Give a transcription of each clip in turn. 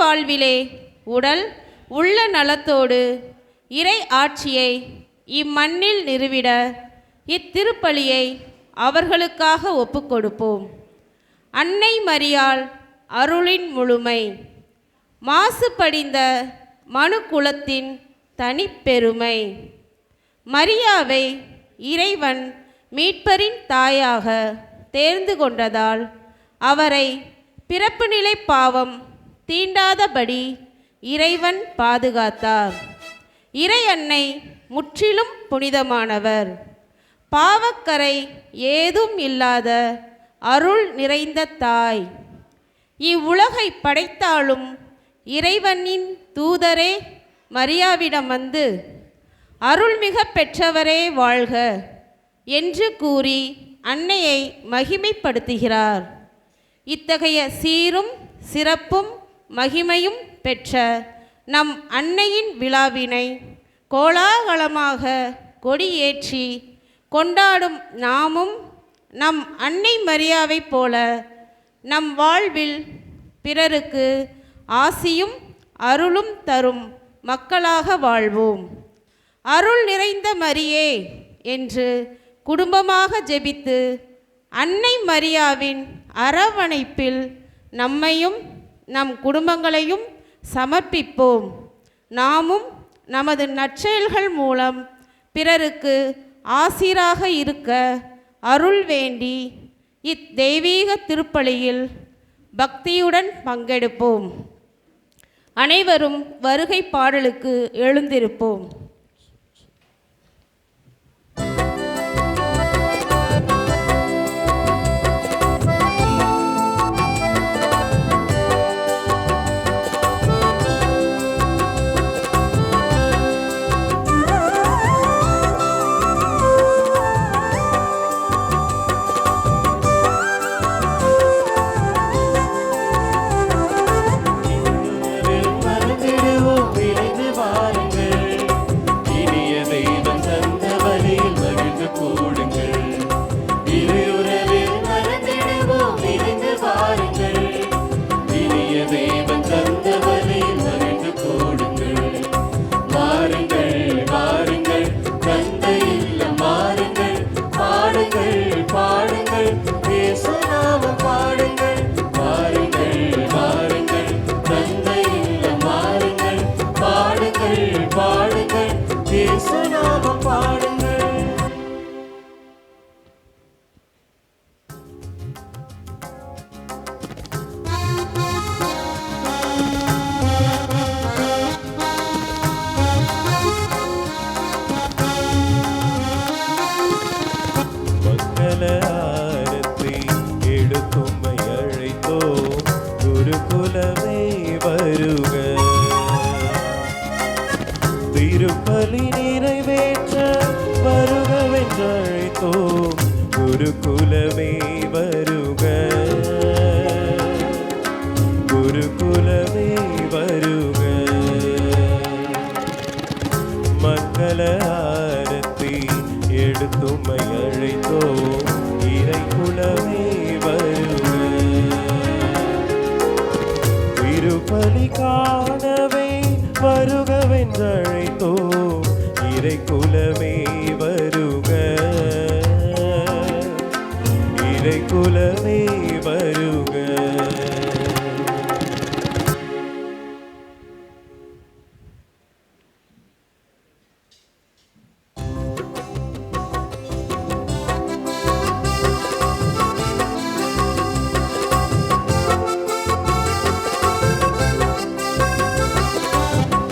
வாழ்விலே உடல் உள்ள நலத்தோடு இறை ஆட்சியை இம்மண்ணில் நிறுவிட இத்திருப்பலியை அவர்களுக்காக ஒப்புக்கொடுப்போம். அன்னை மரியாள் அருளின் முழுமை, மாசுபடிந்த மனு குலத்தின் தனிப்பெருமை. மரியாவை இறைவன் மீட்பரின் தாயாக தேர்ந்து கொண்டதால் அவரை பிறப்பு நிலை பாவம் தீண்டாதபடி இறைவன் பாதுகாத்தார். இறை அன்னை முற்றிலும் புனிதமானவர், பாவக்கரை ஏதும் இல்லாத அருள் நிறைந்த தாய். இவ்வுலகை படைத்தாலும் இறைவனின் தூதரே மரியாவிடம் வந்து அருள்மிக பெற்றவரே வாழ்க என்று கூறி அன்னையை மகிமைப்படுத்துகிறார். இத்தகைய சீரும் சிறப்பும் மகிமையும் பெற்ற நம் அன்னையின் விழாவினை கோலாகலமாக கொடியேற்றி கொண்டாடும் நாமும் நம் அன்னை மரியாவை போல நம் வாழ்வில் பிறருக்கு ஆசியும் அருளும் தரும் மக்களாக வாழ்வோம். அருள் நிறைந்த மரியே என்று குடும்பமாக ஜெபித்து அன்னை மரியாவின் அரவணைப்பில் நம்மையும் நம் குடும்பங்களையும் சமர்ப்பிப்போம். நாமும் நமது நற்செயல்கள் மூலம் பிறருக்கு ஆசிராக இருக்க அருள் வேண்டி இத்தெய்வீக திருப்பலியில் பக்தியுடன் பங்கெடுப்போம். அனைவரும் வருகை பாடலுக்கு எழுந்திருப்போம்.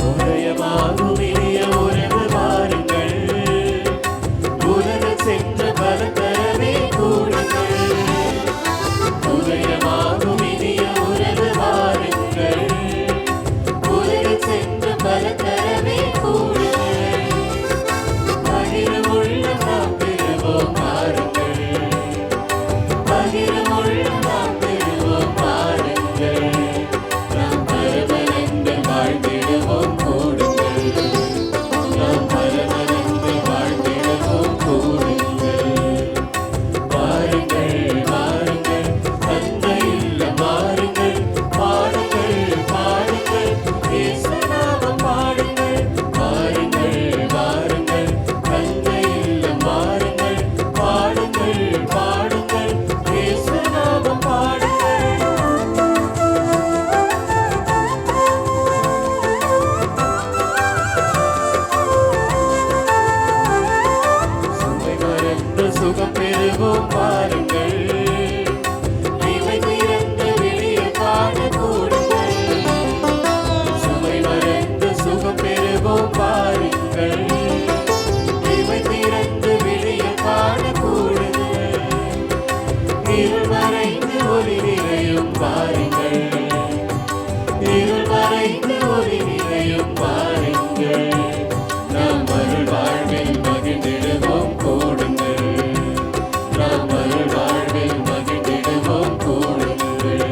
உதயமாகும் இனிய உறவு வாருங்கள். இருள் மறைந்து ஒளி நிறையும் பாருங்கள். நாம் அருள் வாழ்வில் மகிழ்ந்திடுவோம் கூடுங்கள். நாம் அருள் வாழ்வில் மகிழ்ந்திடுவோம் கூடுங்கள்.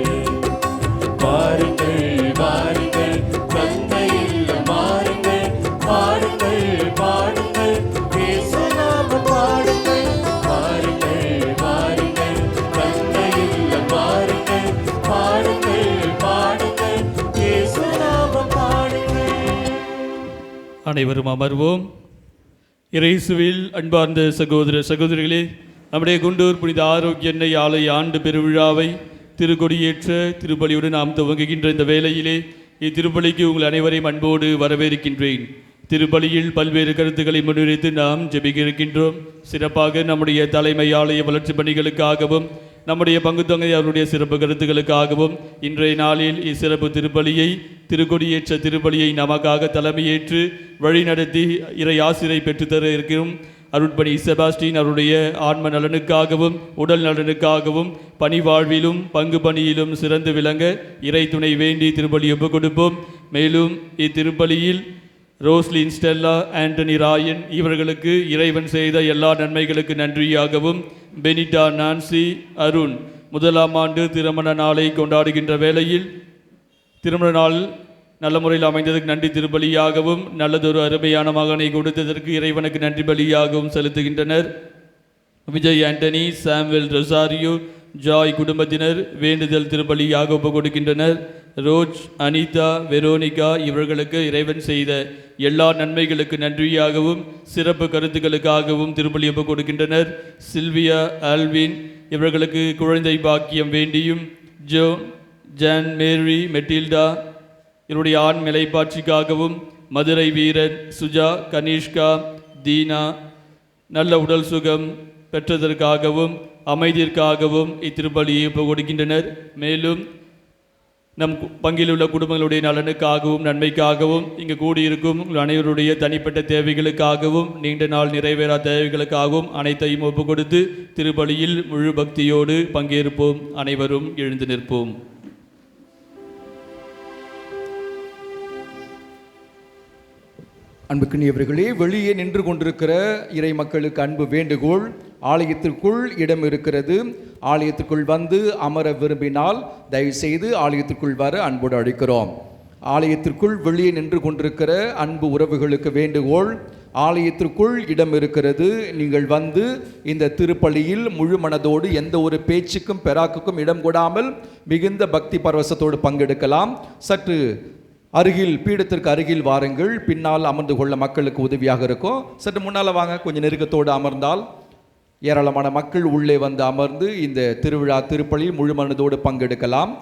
வாருங்கள் வாருங்கள் தந்தையில் மாறுங்கள். பாடுங்கள் பாடுங்கள் இயேசு நாமம் பாடுங்கள். வாருங்கள் வாருங்கள் தந்தையில் மாறுங்கள். பாடுங்கள் பாடுங்கள் இயேசு நாமம் பாடுங்கள். அனைவரும் அமர்வோம். இயேசுவில் அன்பார்ந்த சகோதர சகோதரிகளே, நம்முடைய குண்டூர் புனித ஆரோக்கிய எண்ணெய் ஆலய ஆண்டு பெருவிழாவை திருக்கொடியேற்ற திருப்பலியுடன் நாம் துவங்குகின்ற இந்த வேளையிலே இத்திருப்பலிக்கு உங்கள் அனைவரையும் அன்போடு வரவேற்கின்றேன். திருப்பலியில் பல்வேறு கருத்துக்களை முன்வைத்து நாம் ஜெபிக்க இருக்கின்றோம். சிறப்பாக நம்முடைய தலைமை ஆலய வளர்ச்சி பணிகளுக்காகவும் நம்முடைய பங்குத்தொகை அவருடைய சிறப்பு கருத்துக்களுக்காகவும் இன்றைய நாளில் இச்சிறப்பு திருப்பலியை திருக்கொடியேற்ற திருப்பலியை நமக்காக தலைமையேற்று வழிநடத்தி இறை ஆசிரியை பெற்றுத்தர இருக்கிறோம் அருட்பணி செபாஸ்டின் அவருடைய ஆன்ம நலனுக்காகவும் உடல் நலனுக்காகவும் பணி வாழ்விலும் பங்கு பணியிலும் சிறந்து விளங்க இறை துணை வேண்டி திருப்பலி ஒப்புக் கொடுப்போம். மேலும் இத்திருப்பலியில் ரோஸ்லின் ஸ்டெல்லா ஆண்டனி ராயன் இவர்களுக்கு இறைவன் செய்த எல்லா நன்மைகளுக்கு நன்றியாகவும், பெனிட்டா நான்சி அருண் 1ஆம் ஆண்டு திருமண நாளை கொண்டாடுகின்ற வேளையில் திருமண நாள் நல்ல முறையில் அமைந்ததற்கு நன்றி திருப்பலியாகவும், நல்லதொரு அருமையான மகனை கொடுத்ததற்கு இறைவனுக்கு நன்றி பலியாகவும் செலுத்துகின்றனர். விஜய் ஆண்டனி, சாம்வெல் ரொசாரியோ, ஜாய் குடும்பத்தினர் வேண்டுதல் திருப்பலியாக ஒப்புக் கொடுக்கின்றனர். ரோஜ், அனிதா, வெரோனிகா இவர்களுக்கு இறைவன் செய்த எல்லா நன்மைகளுக்கு நன்றியாகவும் சிறப்பு கருத்துக்களுக்காகவும் திருப்பலி ஒப்புக் கொடுக்கின்றனர். சில்வியா, ஆல்வின் இவர்களுக்கு குழந்தை பாக்கியம் வேண்டியும், ஜோ, ஜான், மேரி, மெட்டில்டா இவருடைய ஆண் நிலைப்பாட்சிக்காகவும், மதுரை வீரன், சுஜா, கனிஷ்கா, தீனா நல்ல உடல் சுகம் பெற்றதற்காகவும் அமைதிற்காகவும் இத்திருப்பலியை ஒப்புக் கொடுக்கின்றனர். மேலும் நம் பங்கில் உள்ள குடும்பங்களுடைய நலனுக்காகவும் நன்மைக்காகவும் இங்கு கூடியிருக்கும் அனைவருடைய தனிப்பட்ட தேவைகளுக்காகவும் நீண்ட நாள் நிறைவேறா தேவைகளுக்காகவும் அனைத்தையும் ஒப்புக் கொடுத்து திருப்பலியில் முழு பக்தியோடு பங்கேற்போம். அனைவரும் எழுந்து நிற்போம். அன்புக்குரியவர்களே, வெளியே நின்று கொண்டிருக்கிற இறை மக்களுக்கு அன்பு வேண்டுகோள். ஆலயத்திற்குள் இடம் இருக்கிறது. ஆலயத்திற்குள் வந்து அமர விரும்பினால் தயவுசெய்து ஆலயத்திற்குள் வர அன்போடு அழைக்கிறோம். ஆலயத்திற்குள் வெளியே நின்று கொண்டிருக்கிற அன்பு உறவுகளுக்கு வேண்டுகோள். ஆலயத்திற்குள் இடம் இருக்கிறது. நீங்கள் வந்து இந்த திருப்பலியில் முழு மனதோடு எந்த ஒரு பேச்சுக்கும் பெராக்குக்கும் இடம் கொடாமல் மிகுந்த பக்தி பரவசத்தோடு பங்கெடுக்கலாம். சற்று அருகில் பீடத்திற்கு அருகில் வாருங்கள். பின்னால் அமர்ந்து கொள்ள மக்களுக்கு உதவியாக இருக்கும். சற்று முன்னால் வாங்க. கொஞ்சம் நெருக்கத்தோடு அமர்ந்தால் ஏராளமான மக்கள் உள்ளே வந்து அமர்ந்து இந்த திருவிழா திருப்பலியில் முழு மனதோடு பங்கெடுக்கலாம்.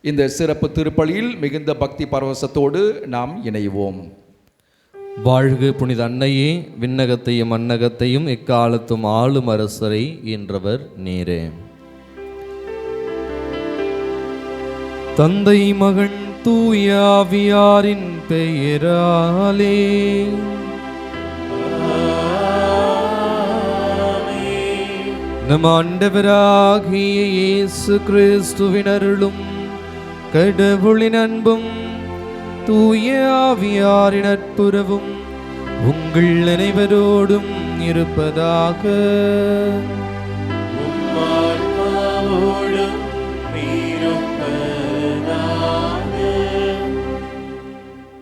இந்த சிறப்பு திருப்பலியில் மிகுந்த பக்தி பரவசத்தோடு நாம் இணைவோம். வாழ்க புனித அன்னையே, விண்ணகத்தையும் மண்ணகத்தையும் எக்காலத்தும் ஆளும் அரசரை என்றவர் நீரே. தந்தை மகன் தூய ஆவியாரின் பெயராலே நம் ஆண்டவராகிய இயேசு கிறிஸ்துவின் அருளும் கடவுளின் அன்பும் தூய ஆவியாரின் நட்புறவும் உங்கள் அனைவரோடும் இருப்பதாக.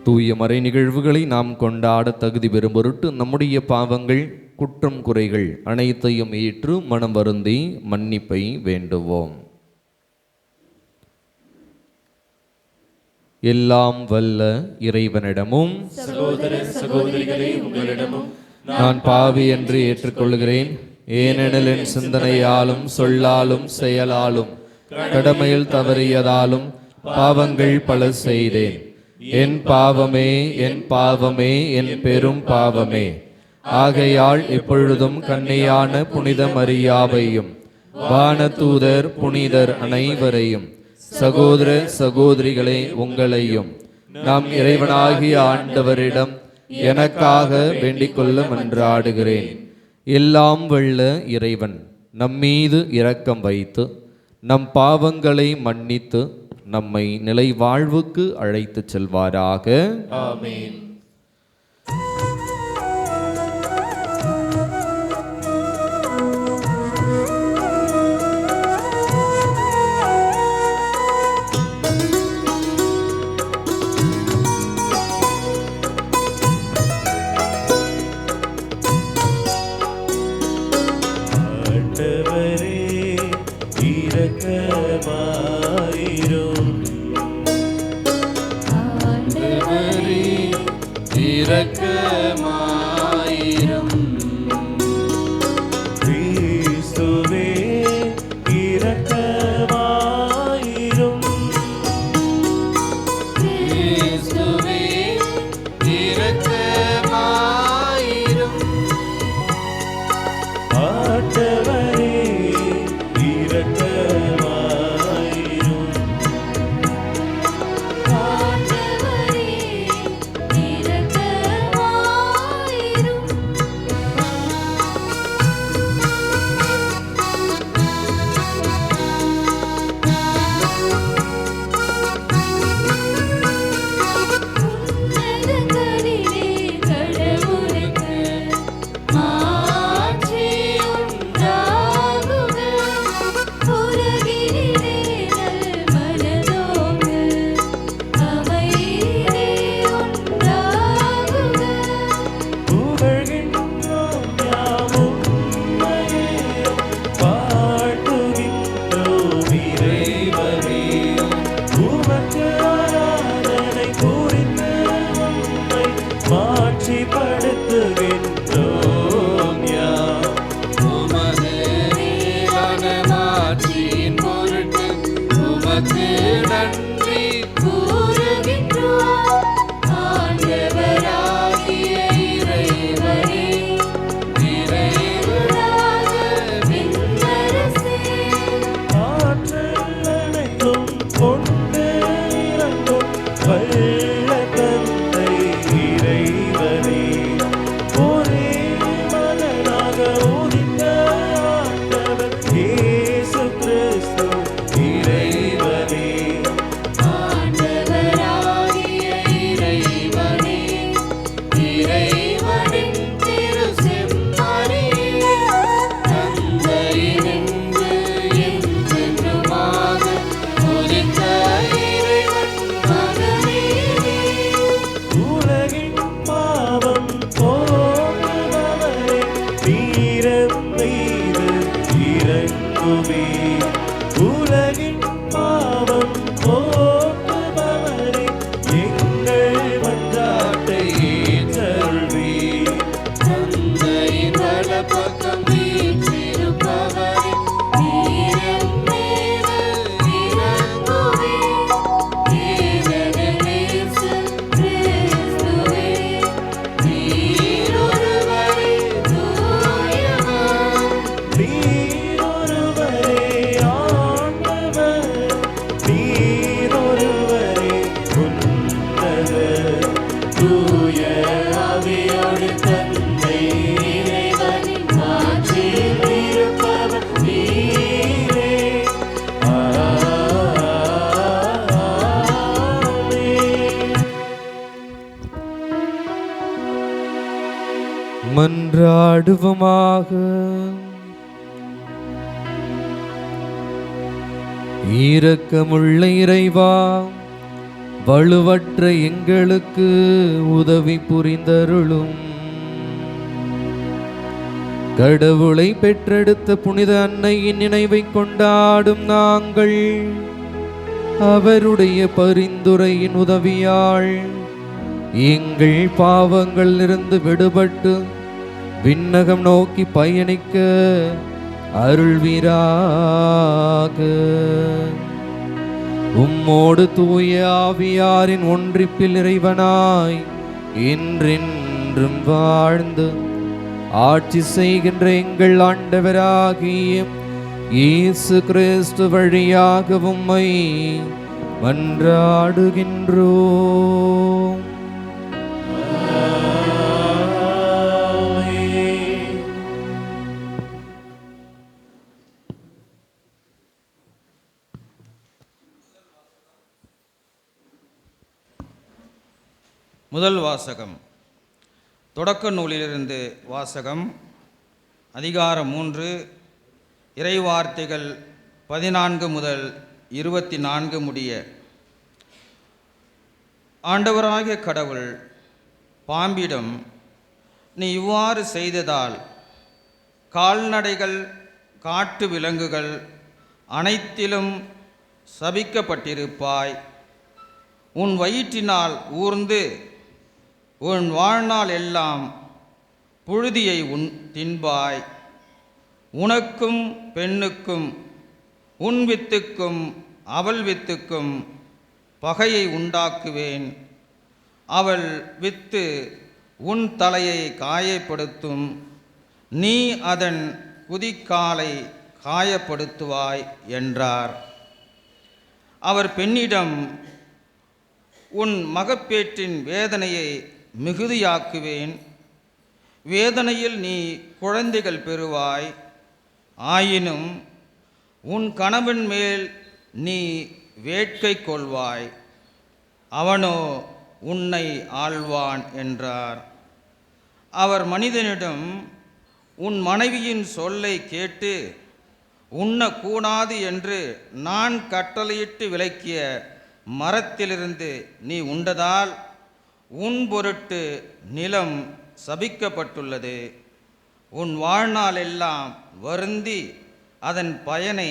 தூய மறை நிகழ்வுகளை நாம் கொண்டாட தகுதி பெறும் பொருட்டு நம்முடைய பாவங்கள் குற்றம் குறைகள் அனைத்தையும் ஏற்று மனம் வருந்தி மன்னிப்பை வேண்டுவோம். எல்லாம் வல்ல இறைவனிடமும் சகோதர சகோதரிகளே உங்களிடமும் நான் பாவி என்று ஏற்றுக்கொள்கிறேன். ஏனெனில் என் சிந்தனையாலும் சொல்லாலும் செயலாலும் கடமையில் தவறியதாலும் பாவங்கள் பல செய்தேன். என் பாவமே, என் பாவமே, என் பெரும் பாவமே. ஆகையால் எப்பொழுதும் கன்னியான புனித மரியாவையும் வானதூதர் புனிதர் அனைவரையும் சகோதர சகோதரிகளே உங்களையும் நாம் இறைவனாகிய ஆண்டவரிடம் எனக்காக வேண்டிக் கொள்ள மன்றாடுகிறேன். எல்லாம் வல்ல இறைவன் நம்மீது இரக்கம் வைத்து நம் பாவங்களை மன்னித்து நம்மை நிலை வாழ்வுக்கு அழைத்துச் செல்வாராக. ஆமென். ஆண்டவரே இரக்கமாயிரும். ஆண்டவரே இரக்கமாயிரும். கிறிஸ்துவே இரக்கமாயிரும். கிறிஸ்துவே இரக்கமாயிரும். ஆண்டவரே இரக்கமாயிரும். ஆண்டவரே இரக்கமாயிரும். உன்னதங்களிலே கடவுளுக்கு மாட்சி உண்டாகுக. உலகினிலே நல்மனதோடு அமைதியே உண்டாகுக. புகழ்கின்றோம் யாம் உம்மையே, பாடுகின்றோம் இறைவனே. உமக்கு ஆராதனை புரிந்து உம்மை மாட்சிப்படுத்துகின்றோம் யாம். உமது மேலான மாட்சியின் பொருட்டு உமக்கு நன்றி கூறுகின்றோம். ஆண்டவராகிய இறைவனே, இறைவனாக விண்ணரசே, ஆற்றல் அனைத்தும் கொண்டு இறங்கும் வல்ல தந்தை இறைவனே. ஒரே மகனாக உதித்த ஆண்டவர் இயேசு கிறிஸ்து இறைவனே. ஆண்டவராகிய இறைவனே, இறைவனின் திரு செம்மறியே, தந்தையினின்று என்றென்றுமாக உதித்த இறைவன் மகனே, உலகின் பாவம் போக்குபவரே, தீரம் மீது இறங்குவே. உலகின் பாவம் போக்குபவரே, எங்கள் மன்றாட்டை ஏற்றருள்வீர். தந்தையின் வலப்பக்கம் வீற்றிருப்பவரே, நீரம் மீது இறங்குவே. ஏனெனில் இயேசு கிறிஸ்துவே, நீர் ஒருவரே தூயவர். நீர் ஒருவரே ஆண்டவர், நீர் ஒருவரே உன்னதர். தூய ஆவியோடு தந்தை இறைவனின் மாட்சியில் இருப்பவர் நீரே. ஆமென். மன்றாடுவோமாக. இரக்கமுள்ள இறைவா, வலுவற்ற எங்களுக்கு உதவி புரிந்தருளும். கடவுளை பெற்றெடுத்த புனித அன்னையின் நினைவை கொண்டாடும் நாங்கள் அவருடைய பரிந்துரையின் உதவியால் எங்கள் பாவங்களிலிருந்து விடுபட்டு விண்ணகம் நோக்கி பயணிக்க அருள்வீராக. உம்மோடு தூய ஆவியாரின் ஒன்றிப்பில் இறைவனாய் என்றென்றும் வாழ்ந்து ஆட்சி செய்கின்ற எங்கள் ஆண்டவராகிய இயேசு கிறிஸ்து வழியாக உம்மை மன்றாடுகின்றோம். முதல் வாசகம் தொடக்க நூலிலிருந்து வாசகம். அதிகாரம் 3, இறைவார்த்தைகள் 14 முதல் 24 முடிய. ஆண்டவராகிய கடவுள் பாம்பிடம், நீ இவ்வாறு செய்ததால் கால்நடைகள் காட்டு விலங்குகள் அனைத்திலும் சபிக்கப்பட்டிருப்பாய். உன் வயிற்றினால் ஊர்ந்து உன் வாழ்நாள் எல்லாம் புழுதியை தின்பாய். உனக்கும் பெண்ணுக்கும் உன் வித்துக்கும் அவள் வித்துக்கும் பகையை உண்டாக்குவேன். அவள் வித்து உன் தலையை காயப்படுத்தும், நீ அதன் குதிக்காலை காயப்படுத்துவாய் என்றார். அவர் பெண்ணிடம், உன் மகப்பேற்றின் வேதனையை மிகுதியாக்குவேன். வேதனையில் நீ குழந்தைகள் பெறுவாய். ஆயினும் உன் கணவன் மேல் நீ வேட்கை கொள்வாய், அவனோ உன்னை ஆள்வான் என்றார். அவர் மனிதனிடம், உன் மனைவியின் சொல்லை கேட்டு உண்ணக்கூடாது என்று நான் கட்டளையிட்டு விலக்கிய மரத்திலிருந்து நீ உண்டதால் உன் பொருட்டு நிலம் சபிக்கப்பட்டுள்ளது. உன் வாழ்நாள் எல்லாம் வருந்தி அதன் பயனை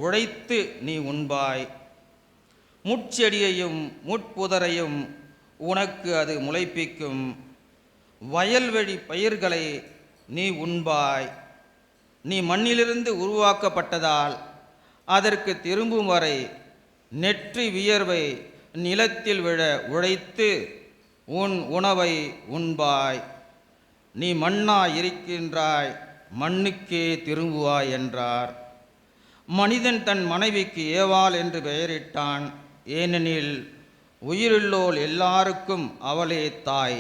உழைத்து நீ உண்பாய். முட்செடியையும் முட்புதரையும் உனக்கு அது முளைப்பிக்கும். வயல்வெளி பயிர்களை நீ உண்பாய். நீ மண்ணிலிருந்து உருவாக்கப்பட்டதால் அதற்கு திரும்பும் வரை நெற்றி வியர்வை நிலத்தில் விழ உழைத்து உன் உணவை உண்பாய். நீ மண்ணாய் இருக்கின்றாய், மண்ணுக்கே திரும்புவாய் என்றார். மனிதன் தன் மனைவிக்கு ஏவாள் என்று பெயரிட்டான். ஏனெனில் உயிருள்ளோர் எல்லாருக்கும் அவளே தாய்.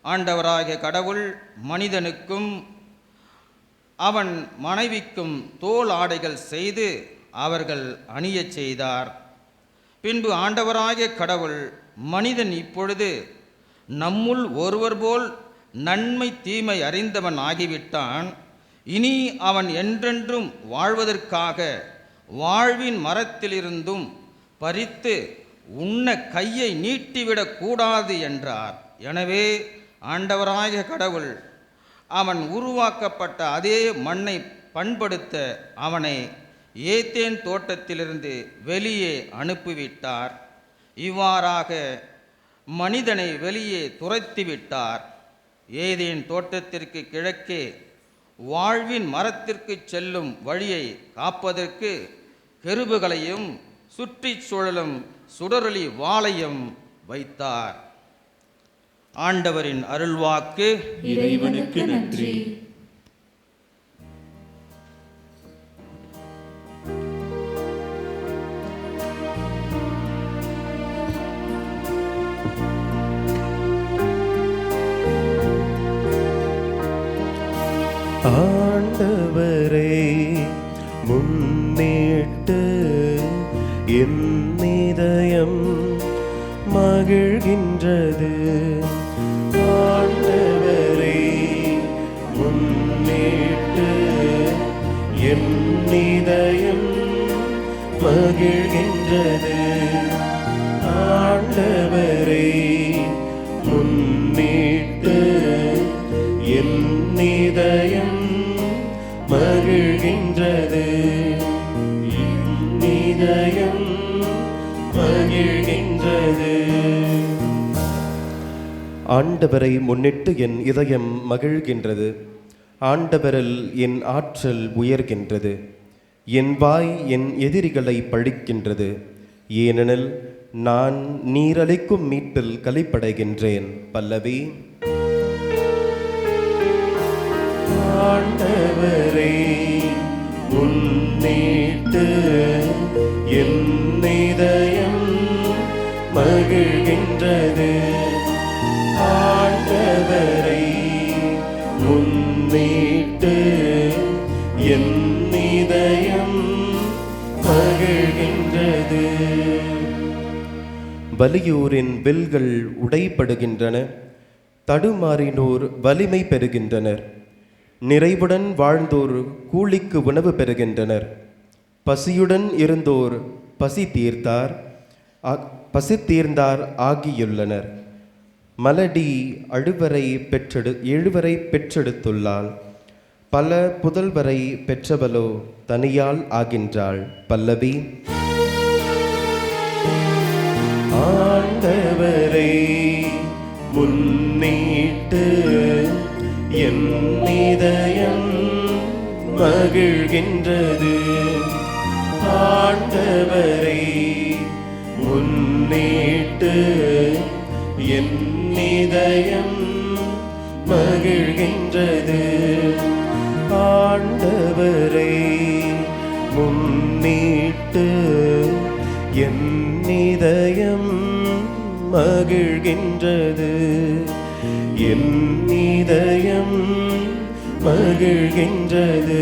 ஆண்டவராகிய கடவுள் மனிதனுக்கும் அவன் மனைவிக்கும் தோல் ஆடைகள் செய்து அவர்கள் அணியச் செய்தார். பின்பு ஆண்டவராகிய கடவுள், மனிதன் இப்பொழுது நம்முள் ஒருவர் போல் நன்மை தீமை அறிந்தவன் ஆகிவிட்டான். இனி அவன் என்றென்றும் வாழ்வதற்காக வாழ்வின் மரத்திலிருந்தும் பறித்து உண்ண கையை நீட்டிவிடக் கூடாது என்றார். எனவே ஆண்டவராகிய கடவுள் அவன் உருவாக்கப்பட்ட அதே மண்ணை பண்படுத்த அவனை ஏதேன் தோட்டத்திலிருந்து வெளியே அனுப்பிவிட்டார். இவ்வாறாக மனிதனை வெளியே துரத்திவிட்டார். ஏதேன் தோட்டத்திற்கு கிழக்கே வாழ்வின் மரத்திற்கு செல்லும் வழியை காப்பதற்கு கெருபுகளையும் சுற்றிச் சுழலும் சுடரொளி வாளையும் வைத்தார். ஆண்டவரின் அருள்வாக்கு. இறைவனுக்கு நன்றி. ஆண்டவரே, முன்னிட்டு என் இதயம் மகிழ்கின்றது. ஆண்டவரே, முன்னிட்டு என் இதயம் மகிழ்கின்றது. ஆண்டவரே, முன்னிட்டு என் இதயம் மகிழ்கின்றது. என் இதயம் மகிழ்கின்றது. ஆண்டவரை முன்னிட்டு என் இதயம் மகிழ்கின்றது. ஆண்டவரில் என் ஆற்றல் உயர்கின்றது. என் வாய் என் எதிரிகளை பழிக்கின்றது. ஏனெனில் நான் நீரளிக்கும் மீட்பில் களிப்படைகின்றேன். பல்லவி. ஆண்டவரே, முன்னிட்டு என் இதயம் மகிழ்கின்றது. ஆண்டவரை முன்னிட்டு என் இதயம் மகிழ்கின்றது. வலியோரின் வில்கள் உடைபடுகின்றன, தடுமாறினோர் வலிமை பெறுகின்றனர். நிறைவுடன் வாழ்ந்தோர் கூலிக்கு உணவு பெறுகின்றனர். பசியுடன் இருந்தோர் பசி தீர்ந்தார் ஆகியுள்ளனர். மலடி எழுவரை பெற்றெடுத்துள்ளாள். பல புதல்வரை பெற்றவளோ தனியால் ஆகின்றாள். பல்லவி. ஆண்டவரை முன்னிட்டு என் இதயம் மகிழ்கின்றது. ஆண்டவரை முன்னிட்டு என் இதயம் மகிழ்கின்றது. ஆண்டவரை முன்னிட்டு என் இதயம் மகிழ்கின்றது. என் இதயம் மகிழ்கின்றது.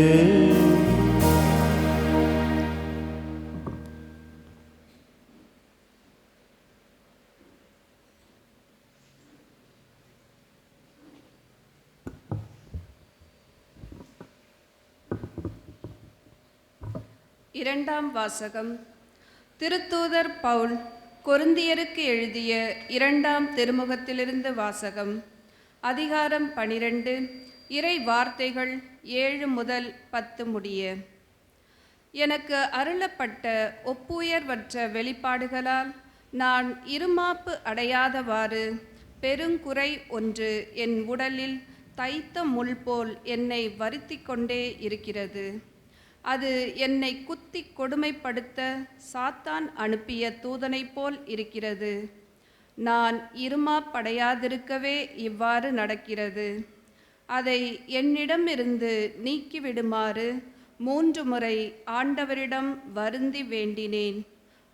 இரண்டாம் வாசகம். திருத்தூதர் பவுல் கொரிந்தியருக்கு எழுதிய இரண்டாம் திருமுகத்திலிருந்து வாசகம். அதிகாரம் 12, இறை வார்த்தைகள் 7 முதல் 10 முடிய. எனக்கு அருளப்பட்ட ஒப்புயர்வற்ற வெளிப்பாடுகளால் நான் இருமாப்பு அடையாதவாறு பெருங்குறை ஒன்று என் உடலில் தைத்த முள் போல் என்னை வருத்திக் கொண்டே இருக்கிறது. அது என்னை குத்தி கொடுமைப்படுத்த சாத்தான் அனுப்பிய தூதனைப் போல் இருக்கிறது. நான் இருமாப்படையாதிருக்கவே இவ்வாறு நடக்கிறது. அதை என்னிடமிருந்து நீக்கிவிடுமாறு 3 முறை ஆண்டவரிடம் வருந்தி வேண்டினேன்.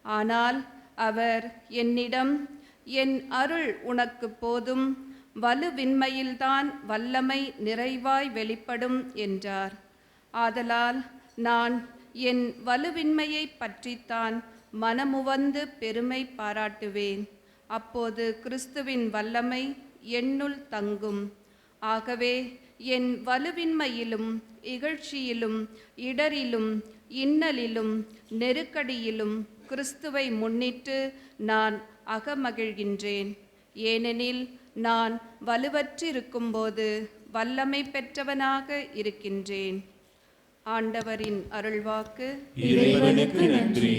ஆனால் அவர் என்னிடம், என் அருள் உனக்கு போதும், வலுவின்மையில்தான் வல்லமை நிறைவாய் வெளிப்படும் என்றார். ஆதலால் நான் என் வலுவின்மையை பற்றித்தான் மனமுவந்து பெருமை பாராட்டுவேன். அப்போது கிறிஸ்துவின் வல்லமை என்னுள் தங்கும். ஆகவே என் வலுவின்மையிலும் இகழ்ச்சியிலும் இடரிலும் இன்னலிலும் நெருக்கடியிலும் கிறிஸ்துவை முன்னிட்டு நான் அகமகிழ்கின்றேன். ஏனெனில் நான் வலுவற்றிருக்கும்போது வல்லமை பெற்றவனாக இருக்கின்றேன். ஆண்டவரின் அருள்வாக்கு. இறைவனுக்கு நன்றி.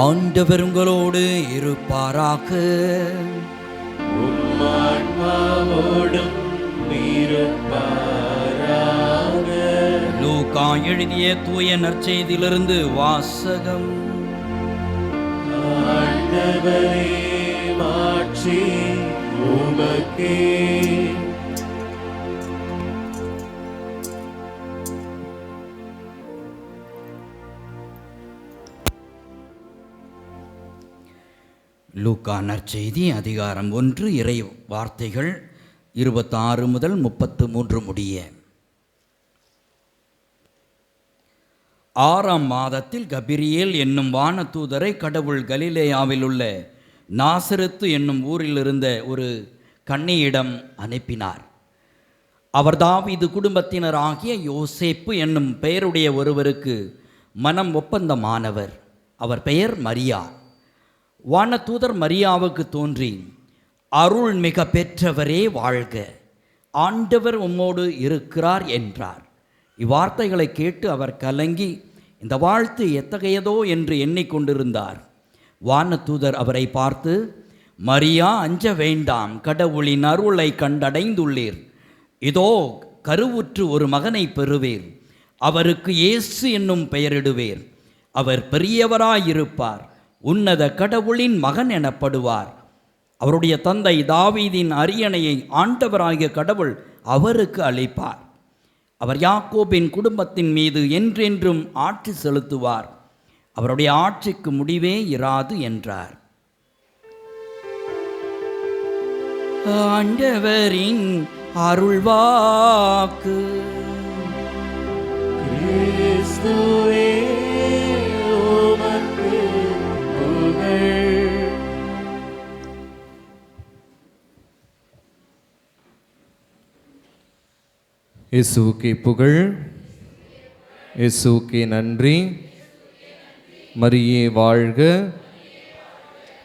ஆண்டவர் உங்களோடு இருப்பாராக. உம்மான்மாவோடும் இருப்பாராக. லூக்கா எழுதிய தூய நற்செய்தியிலிருந்து வாசகம். ஆண்டவரே மாட்சி உமக்கே. லூக்கா நற்செய்தி அதிகாரம் 1, இறை வார்த்தைகள் 26 முதல் 33 முடிய. 6ஆம் மாதத்தில் கபிரியேல் என்னும் வானதூதரை கடவுள் கலிலேயாவில் உள்ள நாசரத்து என்னும் ஊரில் இருந்த ஒரு கன்னியிடம் அனுப்பினார். அவர் தாவீது குடும்பத்தினராகிய யோசேப்பு என்னும் பெயருடைய ஒருவருக்கு மனம் ஒப்பந்தமானவர். அவர் பெயர் மரியா. வானதூதர் மரியாவுக்கு தோன்றி, அருள் மிக பெற்றவரே வாழ்க, ஆண்டவர் உம்மோடு இருக்கிறார் என்றார். இவ்வார்த்தைகளை கேட்டு அவர் கலங்கி இந்த வாழ்த்து எத்தகையதோ என்று எண்ணிக்கொண்டிருந்தார். வானதூதர் அவரை பார்த்து, மரியா, அஞ்ச வேண்டாம், கடவுளின் அருளை கண்டடைந்துள்ளீர். இதோ கருவுற்று ஒரு மகனை பெறுவீர், அவருக்கு இயேசு என்னும் பெயரிடுவீர். அவர் பெரியவராயிருப்பார், உன்னத கடவுளின் மகன் எனப்படுவார். அவருடைய தந்தை தாவீதின் அரியணையை ஆண்டவராகிய கடவுள் அவருக்கு அளிப்பார். அவர் யாக்கோபின் குடும்பத்தின் மீது என்றென்றும் ஆட்சி செலுத்துவார். அவருடைய ஆட்சிக்கு முடிவே இராது என்றார். ஆண்டவரின் அருள்வாக்கு. கிறிஸ்துவே உமக்கு புகழ். இயேசுவுக்கே புகழ், இயேசுவுக்கே நன்றி. மரியே வாழ்க,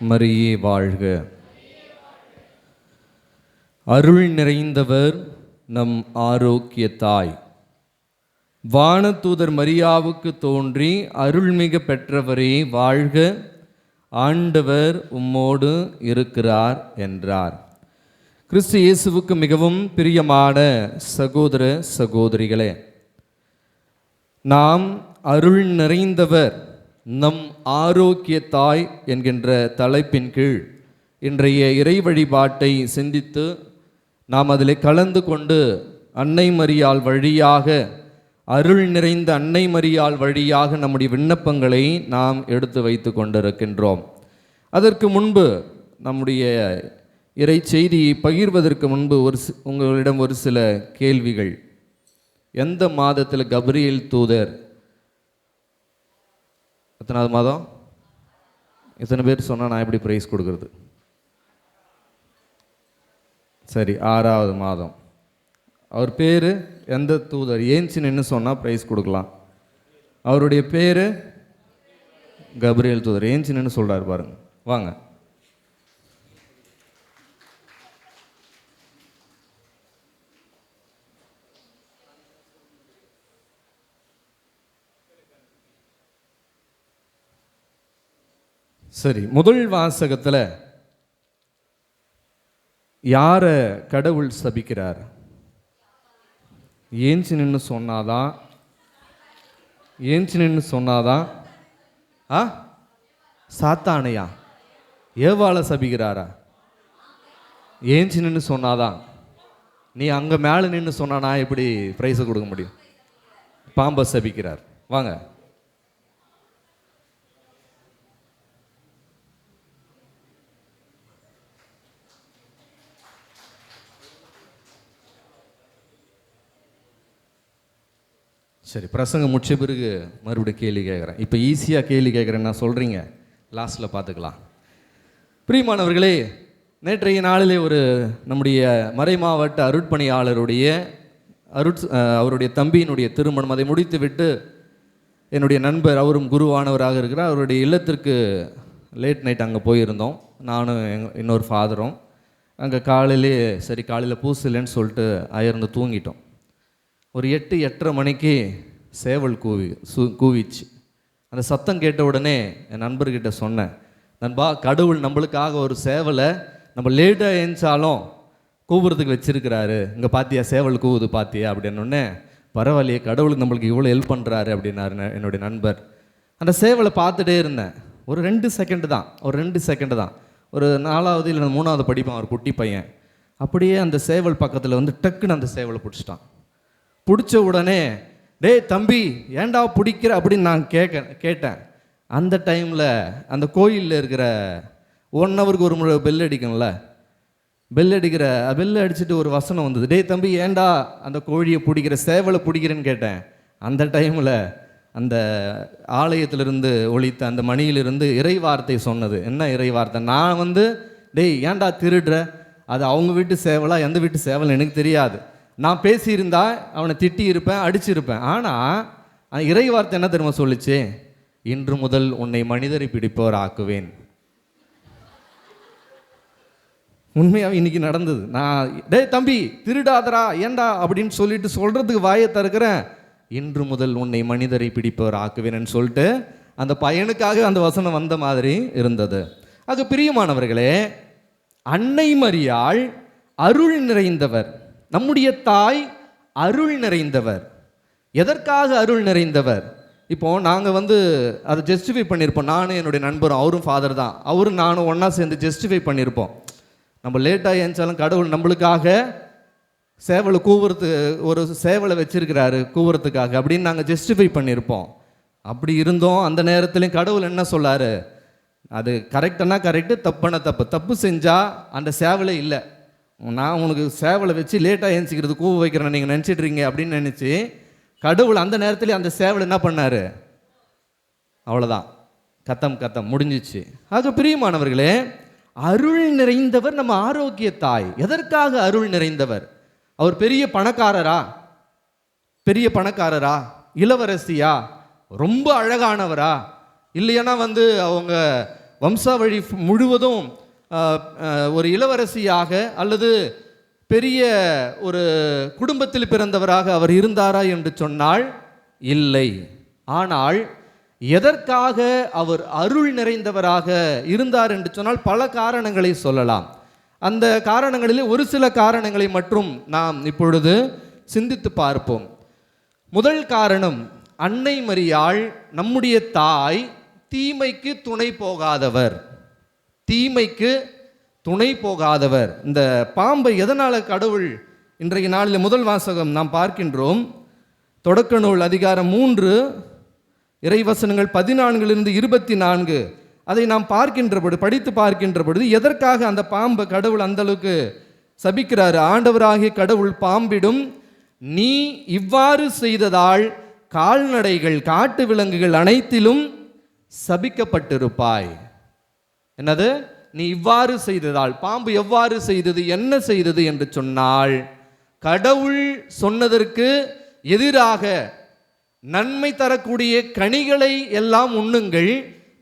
மரியே வாழ்க. அருள் நிறைந்தவர் நம் ஆரோக்கிய தாய். வானதூதர் மரியாவுக்கு தோன்றி, அருள்மிக பெற்றவரே வாழ்க, ஆண்டவர் உம்மோடு இருக்கிறார் என்றார். கிறிஸ்து இயேசுவுக்கு மிகவும் பிரியமான சகோதர சகோதரிகளே, நாம் அருள் நிறைந்தவர் நம் ஆரோக்கிய தாய் என்கின்ற தலைப்பின் கீழ் இன்றைய இறை வழிபாட்டை சிந்தித்து நாம் அதில் கலந்து கொண்டு அன்னை மரியாள் வழியாக, அருள் நிறைந்த அன்னை மரியாள் வழியாக நம்முடைய விண்ணப்பங்களை நாம் எடுத்து வைத்து கொண்டிருக்கின்றோம். அதற்கு முன்பு நம்முடைய இறை செய்தியை பகிர்வதற்கு முன்பு உங்களிடம் ஒரு சில கேள்விகள். எந்த மாதத்தில் கபிரியேல் தூதர், எத்தனாவது மாதம்? எத்தனை பேர் சொன்னால் நான் எப்படி ப்ரைஸ் கொடுக்கறது? சரி, 6வது மாதம். அவர் பேர் எந்த தூதர்? ஏஞ்சின்னு சொன்னால் ப்ரைஸ் கொடுக்கலாம். அவருடைய பேர் கபிரியேல் தூதர். ஏஞ்சின்னு சொல்கிறார் பாருங்க, வாங்க. சரி, முதல் வாசகத்தில் யாரை கடவுள் சபிக்கிறார்? ஏஞ்சி நின்று சொன்னாதான், ஏஞ்சி நின்று சொன்னாதான் சாத்தானையா? ஏவாளை சபிக்கிறாரா? ஏஞ்சி நின்று சொன்னாதான். நீ அங்கே மேலே நின்று சொன்னா நான் எப்படி ப்ரைஸை கொடுக்க முடியும்? பாம்பை சபிக்கிறார். வாங்க. சரி, பிரசங்கம் முடிச்ச பிறகு மறுபடியும் கேள்வி கேட்குறேன். இப்போ ஈஸியாக கேள்வி கேட்குறேன், நான் சொல்கிறீங்க, லாஸ்ட்டில் பார்த்துக்கலாம். பிரியமானவர்களே, நேற்றைய நாளிலே ஒரு நம்முடைய மறைமாவட்ட அருட்பணியாளருடைய அவருடைய தம்பியினுடைய திருமணம், அதை முடித்து விட்டு என்னுடைய நண்பர், அவரும் குருவானவராக இருக்கிறார், அவருடைய இல்லத்திற்கு லேட் நைட் அங்கே போயிருந்தோம். நானும் இன்னொரு ஃபாதரும். அங்கே காலையில் பூசலைன்னு சொல்லிட்டு அயர்ந்து தூங்கிட்டோம். ஒரு 8-8:30 மணிக்கு சேவல் கூவிச்சு. அந்த சத்தம் கேட்ட உடனே என் நண்பர்கிட்ட சொன்னேன், நண்பா, கடவுள் நம்மளுக்காக ஒரு சேவலை நம்ம லேட்டாக எழுந்தாலும் கூவுறதுக்கு வச்சிருக்கிறாரு, இங்கே பார்த்தியா சேவல் கூவுது பார்த்தியா அப்படின்னொடனே, பரவாயில்லையே, கடவுளுக்கு நம்மளுக்கு இவ்வளோ ஹெல்ப் பண்ணுறாரு அப்படின்னாரு என்னுடைய நண்பர். அந்த சேவலை பார்த்துட்டே இருந்தேன். ஒரு 2 செகண்டு தான், ஒரு 4வது இல்லை 3வது படிப்பான் ஒரு குட்டி பையன். அப்படியே அந்த சேவல் பக்கத்தில் வந்து டக்குன்னு அந்த சேவலை பிடிச்சிட்டான். பிடிச்ச உடனே, டேய் தம்பி, ஏண்டா பிடிக்கிற அப்படின்னு நான் கேட்டேன். அந்த டைமில் அந்த கோயிலில் இருக்கிற 1 ஹவருக்கு ஒரு முறை பெல் அடிக்கும்ல, பெல் அடிச்சுட்டு ஒரு வசனம் வந்தது, டேய் தம்பி, ஏண்டா அந்த கோழியை பிடிக்கிற, சேவலை பிடிக்கிறேன்னு கேட்டேன். அந்த டைமில் அந்த ஆலயத்திலிருந்து ஒலித்த அந்த மணியிலிருந்து இறை வார்த்தை சொன்னது. என்ன இறை வார்த்தை? நான் டேய் ஏன்டா திருடுற, அது அவங்க வீட்டு சேவலா எந்த வீட்டு சேவல் எனக்கு தெரியாது, நான் பேசியிருந்தா அவனை திட்டி இருப்பேன், அடிச்சிருப்பேன். ஆனால் இறை வார்த்தை என்ன தெரியுமா சொல்லிச்சு? இன்று முதல் உன்னை மனிதரை பிடிப்பவர் ஆக்குவேன். உண்மையாக இன்னைக்கு நடந்தது. நான் டேய் தம்பி திருடாதரா ஏண்டா அப்படின்னு சொல்லிட்டு சொல்கிறதுக்கு வாயை திறக்கிறேன். இன்று முதல் உன்னை மனிதரை பிடிப்பவர் ஆக்குவேன்னு சொல்லிட்டு அந்த பையனுக்காக அந்த வசனம் வந்த மாதிரி இருந்தது. அது பிரியமானவர்களே, அன்னை மரியாள் அருள் நிறைந்தவர். நம்முடைய தாய் அருள் நிறைந்தவர். எதற்காக அருள் நிறைந்தவர்? இப்போது நாங்கள் அதை ஜஸ்டிஃபை பண்ணியிருப்போம். நானும் என்னுடைய நண்பரும், அவரும் ஃபாதர் தான், அவரும் நானும் ஒன்றா சேர்ந்து ஜஸ்டிஃபை பண்ணியிருப்போம். நம்ம லேட்டாக ஏஞ்சாலும் கடவுள் நம்மளுக்காக சேவலை ஒரு சேவலை வச்சிருக்கிறாரு கூவுறதுக்காக அப்படின்னு நாங்கள் ஜஸ்டிஃபை பண்ணியிருப்போம். அப்படி இருந்தோம். அந்த நேரத்துலையும் கடவுள் என்ன சொல்லார்? அது கரெக்டானா கரெக்டு, தப்புனா தப்பு. தப்பு செஞ்சால் அந்த சேவலே இல்லை, நான் உனக்கு சேவலை வச்சு லேட்டாக ஏஞ்சிக்கிறது கூவ வைக்கிறேன் நீங்கள் நினச்சிட்றீங்க அப்படின்னு நினச்சி கடவுள் அந்த நேரத்துலேயே அந்த சேவல் என்ன பண்ணார்? அவ்வளோதான், கத்தம் முடிஞ்சிச்சு. ஆக பிரியமானவர்களே, அருள் நிறைந்தவர் நம்ம ஆரோக்கிய தாய். எதற்காக அருள் நிறைந்தவர்? அவர் பெரிய பணக்காரரா, இளவரசியா, ரொம்ப அழகானவரா, இல்லையானா அவங்க வம்சாவழி முழுவதும் ஒரு இளவரசியாக அல்லது பெரிய ஒரு குடும்பத்தில் பிறந்தவராக அவர் இருந்தாரா என்று சொன்னால் இல்லை. ஆனால் எதற்காக அவர் அருள் நிறைந்தவராக இருந்தார் என்று சொன்னால் பல காரணங்களை சொல்லலாம். அந்த காரணங்களிலே ஒரு சில காரணங்களை மட்டும் நாம் இப்பொழுது சிந்தித்து பார்ப்போம். முதல் காரணம், அன்னை மரியாள் நம்முடைய தாய் தீமைக்கு துணை போகாதவர். இந்த பாம்பை எதனால் கடவுள் இன்றைய நாளில் முதல் வாசகம் நாம் பார்க்கின்றோம். தொடக்க நூல் அதிகாரம் 3 இறைவசனங்கள் 14-24 அதை நாம் படித்து பார்க்கின்ற பொழுது எதற்காக அந்த பாம்பை கடவுள் அந்த அளவுக்கு சபிக்கிறார்? ஆண்டவராகிய கடவுள் பாம்பிடும், நீ இவ்வாறு செய்ததால் கால்நடைகள் காட்டு விலங்குகள் அனைத்திலும் சபிக்கப்பட்டிருப்பாய். என்னது? நீ இவ்வாறு செய்ததால். பாம்பு எவ்வாறு செய்தது, என்ன செய்தது என்று சொன்னால், கடவுள் சொன்னதற்கு எதிராக நன்மை தரக்கூடிய கனிகளை எல்லாம் உண்ணுங்கள்,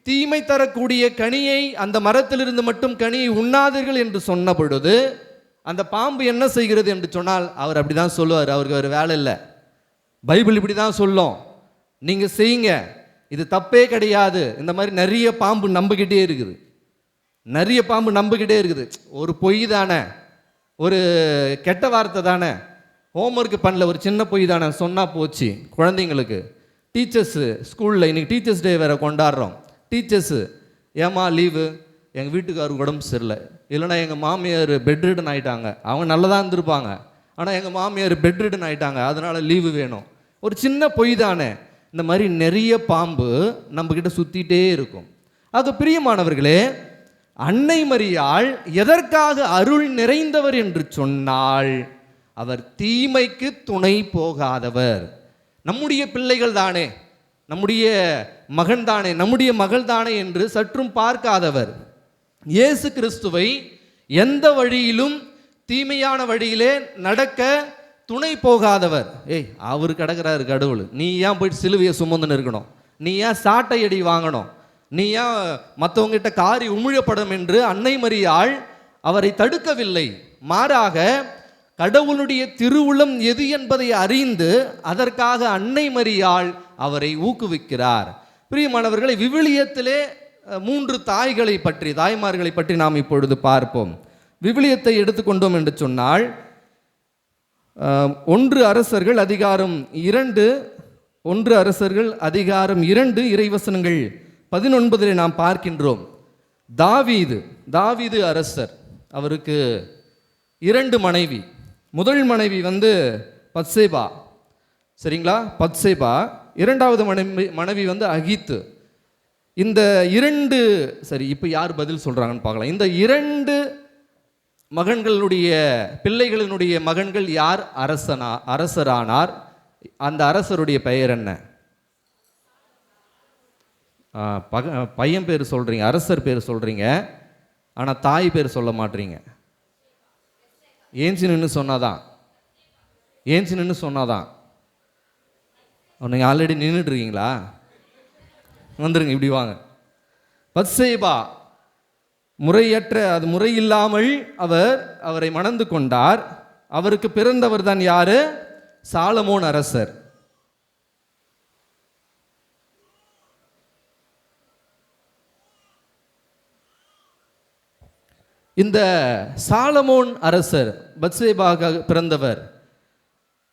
தீமை தரக்கூடிய கனியை அந்த மரத்திலிருந்து மட்டும் கனியை உண்ணாதீர்கள் என்று சொன்ன பொழுது அந்த பாம்பு என்ன செய்கிறது என்று சொன்னால், அவர் அப்படி தான் சொல்லுவார், அவருக்கு ஒரு வேலை இல்லை. பைபிள் இப்படி தான் சொல்லும், நீங்கள் செய்யுங்க, இது தப்பே கிடையாது. இந்த மாதிரி நிறைய பாம்பு நம்பிக்கிட்டே இருக்குது. ஒரு பொய் தானே, ஒரு கெட்ட வார்த்தை தானே, ஹோம்ஒர்க் பண்ணல, ஒரு சின்ன பொய் தானே, சொன்னால் போச்சு. குழந்தைங்களுக்கு டீச்சர்ஸு ஸ்கூலில் இன்றைக்கி டீச்சர்ஸ் டே வேறு கொண்டாடுறோம். டீச்சர்ஸு ஏமா லீவு, எங்கள் வீட்டுக்காருக்கு உடம்பு சரியில்லை, இல்லைனா எங்கள் மாமியார் பெட்ரிடன் ஆகிட்டாங்க, அவங்க நல்லதாக இருந்திருப்பாங்க, ஆனால் எங்கள் மாமியார் பெட்ரிடன் ஆகிட்டாங்க, அதனால் லீவு வேணும். ஒரு சின்ன பொய் தானே. இந்த மாதிரி நிறைய பாம்பு நம்மக்கிட்ட சுற்றிகிட்டே இருக்கும். அது பிரியமானவர்களே, அன்னை மரியாள் எதற்காக அருள் நிறைந்தவர் என்று சொன்னால், அவர் தீமைக்கு துணை போகாதவர். நம்முடைய பிள்ளைகள் தானே, நம்முடைய மகன் தானே, நம்முடைய மகள் தானே என்று சற்றும் பார்க்காதவர். இயேசு கிறிஸ்துவை எந்த வழியிலும் தீமையான வழியிலே நடக்க துணை போகாதவர். அவர் கிடக்கிறாரு கடவுள், நீ ஏன் போயிட்டு சிலுவையை சுமந்துன்னு இருக்கணும், நீ ஏன் சாட்டை அடி வாங்கணும், நீ ஏன் மற்றவங்கிட்ட காரி உமிழப்படும் என்று அன்னை மரியாள் அவரை தடுக்கவில்லை. மாறாக கடவுளுடைய திருவுளம் எது என்பதை அறிந்து அதற்காக அன்னை மரியாள் அவரை ஊக்குவிக்கிறார். பிரியமானவர்களை, விவிலியத்திலே 3 தாய்மார்களை பற்றி நாம் இப்பொழுது பார்ப்போம். விவிலியத்தை எடுத்துக்கொண்டோம் என்று சொன்னால் 1 அரசர்கள் அதிகாரம் 2 இறைவசனங்கள் 19 நாம் பார்க்கின்றோம். தாவீது அரசர், அவருக்கு 2 மனைவி. முதல் மனைவி பத்சேபா, சரிங்களா, பத்சேபா. 2வது மனைவி அகித்து. இந்த 2 சரி, இப்போ யார் பதில் சொல்கிறாங்கன்னு பார்க்கலாம். இந்த 2 மகன்களுடைய பிள்ளைகளினுடைய மகன்கள் யார் அரசரானார்? அந்த அரசருடைய பெயர் என்ன? பையன் பேர் சொல்கிறீங்க, அரசர் பேர் சொல்கிறீங்க, ஆனால் தாய் பேர் சொல்ல மாட்டீங்க. ஏஞ்சி நின்று சொன்னாதான், ஏஞ்சி நின்று சொன்னாதான். நீங்கள் ஆல்ரெடி நின்றுட்டுருக்கீங்களா? வந்துருங்க, இப்படி வாங்க. பத்சேபா முறையற்ற, அது முறையில்லாமல் அவரை மணந்து கொண்டார். அவருக்கு பிறந்தவர் தான் யாரு? சாலமோன் அரசர். இந்த சாலமோன் அரசர் பத்சேபாக பிறந்தவர்.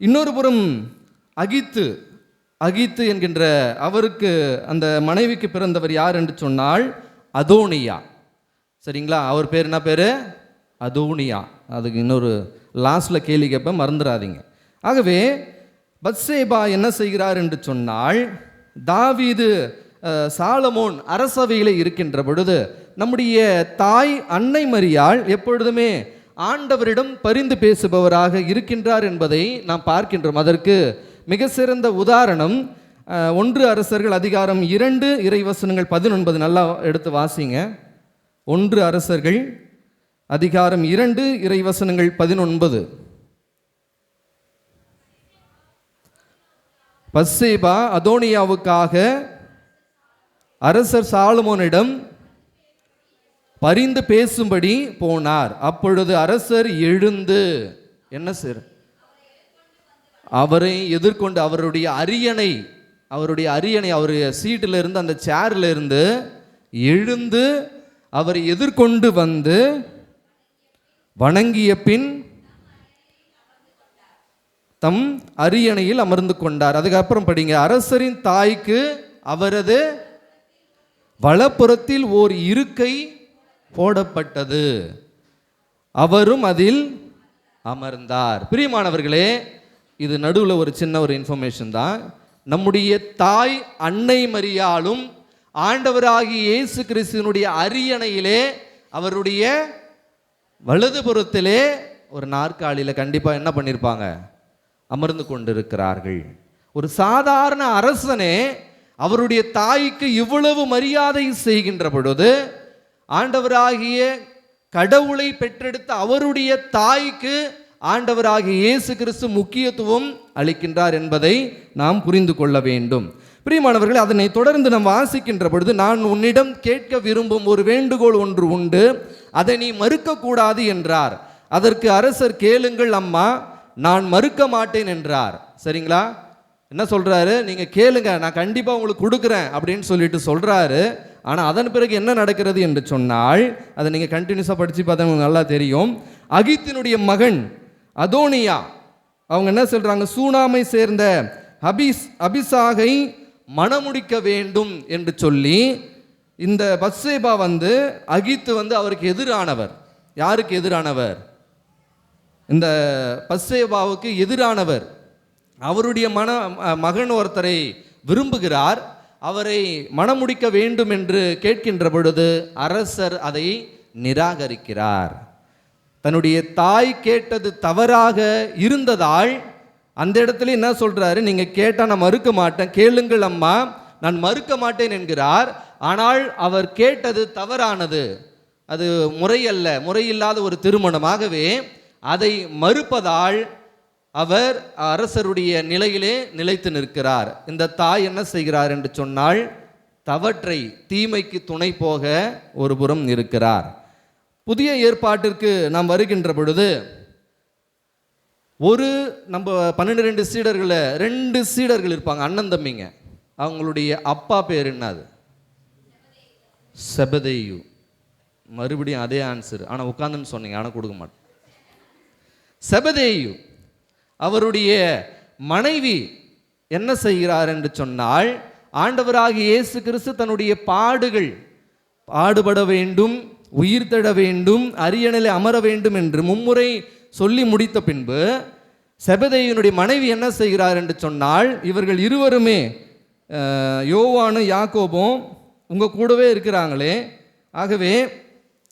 இன்னொரு புறம் அகித்து என்கின்ற அவருக்கு, அந்த மனைவிக்கு பிறந்தவர் யார் என்று சொன்னால் அதோனியா. சரிங்களா? அவர் பேர் என்ன பேர்? அதோனியா. அதுக்கு இன்னொரு லாஸ்டில் கேள்வி கேட்ப, மறந்துடாதீங்க. ஆகவே பத்சேபா என்ன செய்கிறார் என்று சொன்னால், தாவீது சாலமோன் அரசவையில் இருக்கின்ற பொழுது நம்முடைய தாய் அன்னை மரியாள் எப்பொழுதுமே ஆண்டவரிடம் பரிந்து பேசுபவராக இருக்கின்றார் என்பதை நாம் பார்க்கின்றோம். அதற்கு மிக சிறந்த உதாரணம் 1 அரசர்கள் அதிகாரம் 2 இறைவசனங்கள் 19. நல்லா எடுத்து வாசிங்க. 1 அரசர்கள் அதிகாரம் 2 இறைவசனங்கள் 19. பத்சேபா அதோனியாவுக்காக அரசர் சாலமோனிடம் பரிந்து பேசும்படி போனார். அப்பொழுது அரசர் எழுந்து என்ன சார், அவரை எதிர்கொண்டு அவருடைய அரியணை அவருடைய சீட்டில் இருந்து, அந்த சேரில் இருந்து எழுந்து அவரை எதிர்கொண்டு வந்து வணங்கிய பின் தம் அரியணையில் அமர்ந்து கொண்டார். அதுக்கப்புறம் படிங்க. அரசரின் தாய்க்கு அவரது வலப்புறத்தில் ஓர் இருக்கை போடப்பட்டது, அவரும் அதில் அமர்ந்தார். பிரியமானவர்களே, இது நடுவில் ஒரு சின்ன ஒரு இன்ஃபர்மேஷன் தான். நம்முடைய தாய் அன்னை மரியாளும் ஆண்டவராகிய இயேசு கிறிஸ்துவினுடைய அரியணையிலே, அவருடைய வலதுபுறத்திலே ஒரு நாற்காலியில் கண்டிப்பாக என்ன பண்ணியிருப்பாங்க? அமர்ந்து கொண்டிருக்கிறார்கள். ஒரு சாதாரண அரசனே அவருடைய தாய்க்கு இவ்வளவு மரியாதை செய்கின்ற பொழுது, ஆண்டவராகிய கடவுளை பெற்றெடுத்த அவருடைய தாய்க்கு ஆண்டவராகிய இயேசு கிறிஸ்து முக்கியத்துவம் அளிக்கின்றார் என்பதை நாம் புரிந்து கொள்ள வேண்டும். பிரியமானவர்கள், அதனை தொடர்ந்து நாம் வாசிக்கின்ற பொழுது, நான் உன்னிடம் கேட்க விரும்பும் ஒரு வேண்டுகோள் ஒன்று உண்டு, அதை நீ மறுக்கக்கூடாது என்றார். அதற்கு அரசர், கேளுங்கள் அம்மா, நான் மறுக்க மாட்டேன் என்றார். சரிங்களா? என்ன சொல்றாரு? நீங்க கேளுங்க, நான் கண்டிப்பா உங்களுக்கு கொடுக்குறேன் அப்படின்னு சொல்லிட்டு சொல்றாரு. ஆனால் அதன் பிறகு என்ன நடக்கிறது என்று சொன்னால், அதை நீங்கள் கண்டினியூஸாக படித்து பார்த்தா உங்களுக்கு நல்லா தெரியும். அகித்தினுடைய மகன் அதோனியா அவங்க என்ன சொல்கிறாங்க? சூனாமை சேர்ந்த அபிசாகை மணமுடிக்க வேண்டும் என்று சொல்லி, இந்த பத்சேபா அகித்து அவருக்கு எதிரானவர். யாருக்கு எதிரானவர்? இந்த பத்சேபாவுக்கு எதிரானவர். அவருடைய மகன் ஒருத்தரை விரும்புகிறார். அவரை மணமுடிக்க வேண்டும் என்று கேட்கின்ற பொழுது அரசர் அதை நிராகரிக்கிறார். தன்னுடைய தாய் கேட்டது தவறாக இருந்ததால் அந்த இடத்துல என்ன சொல்றாரு? நீங்க கேட்டா நான் மறுக்க மாட்டேன், கேளுங்கள் அம்மா, நான் மறுக்க மாட்டேன் என்கிறார். ஆனால் அவர் கேட்டது தவறானது, அது முறையல்ல, முறையில்லாத ஒரு திருமணமாகவே அதை மறுப்பதால் அவர் அரசருடைய நிலையிலே நிலைத்து நிற்கிறார். இந்த தாய் என்ன செய்கிறார் என்று சொன்னால், தவற்றை தீமைக்கு துணை போக ஒரு புறம் இருக்கிறார். புதிய ஏற்பாட்டிற்கு நாம் வருகின்ற பொழுது, நம்ம 12 சீடர்களில் 2 சீடர்கள் இருப்பாங்க, அண்ணன் தம்பிங்க. அவங்களுடைய அப்பா பேர் என்னது? செபதேயு. மறுபடியும் அதே ஆன்சர், ஆனால் உட்காந்துன்னு சொன்னீங்க, ஆனால் கொடுக்க மாட்டேன். செபதேயு அவருடைய மனைவி என்ன செய்கிறார் என்று சொன்னால், ஆண்டவராகிய இயேசு கிறிஸ்து தன்னுடைய பாடுபட வேண்டும், உயிர் தட வேண்டும், அரியணையில் அமர வேண்டும் என்று மும்முறை சொல்லி முடித்த பின்பு செபதேயுனுடைய மனைவி என்ன செய்கிறார் என்று சொன்னால், இவர்கள் இருவருமே யோவானும் யாக்கோபும் உங்கள் கூடவே இருக்கிறாங்களே, ஆகவே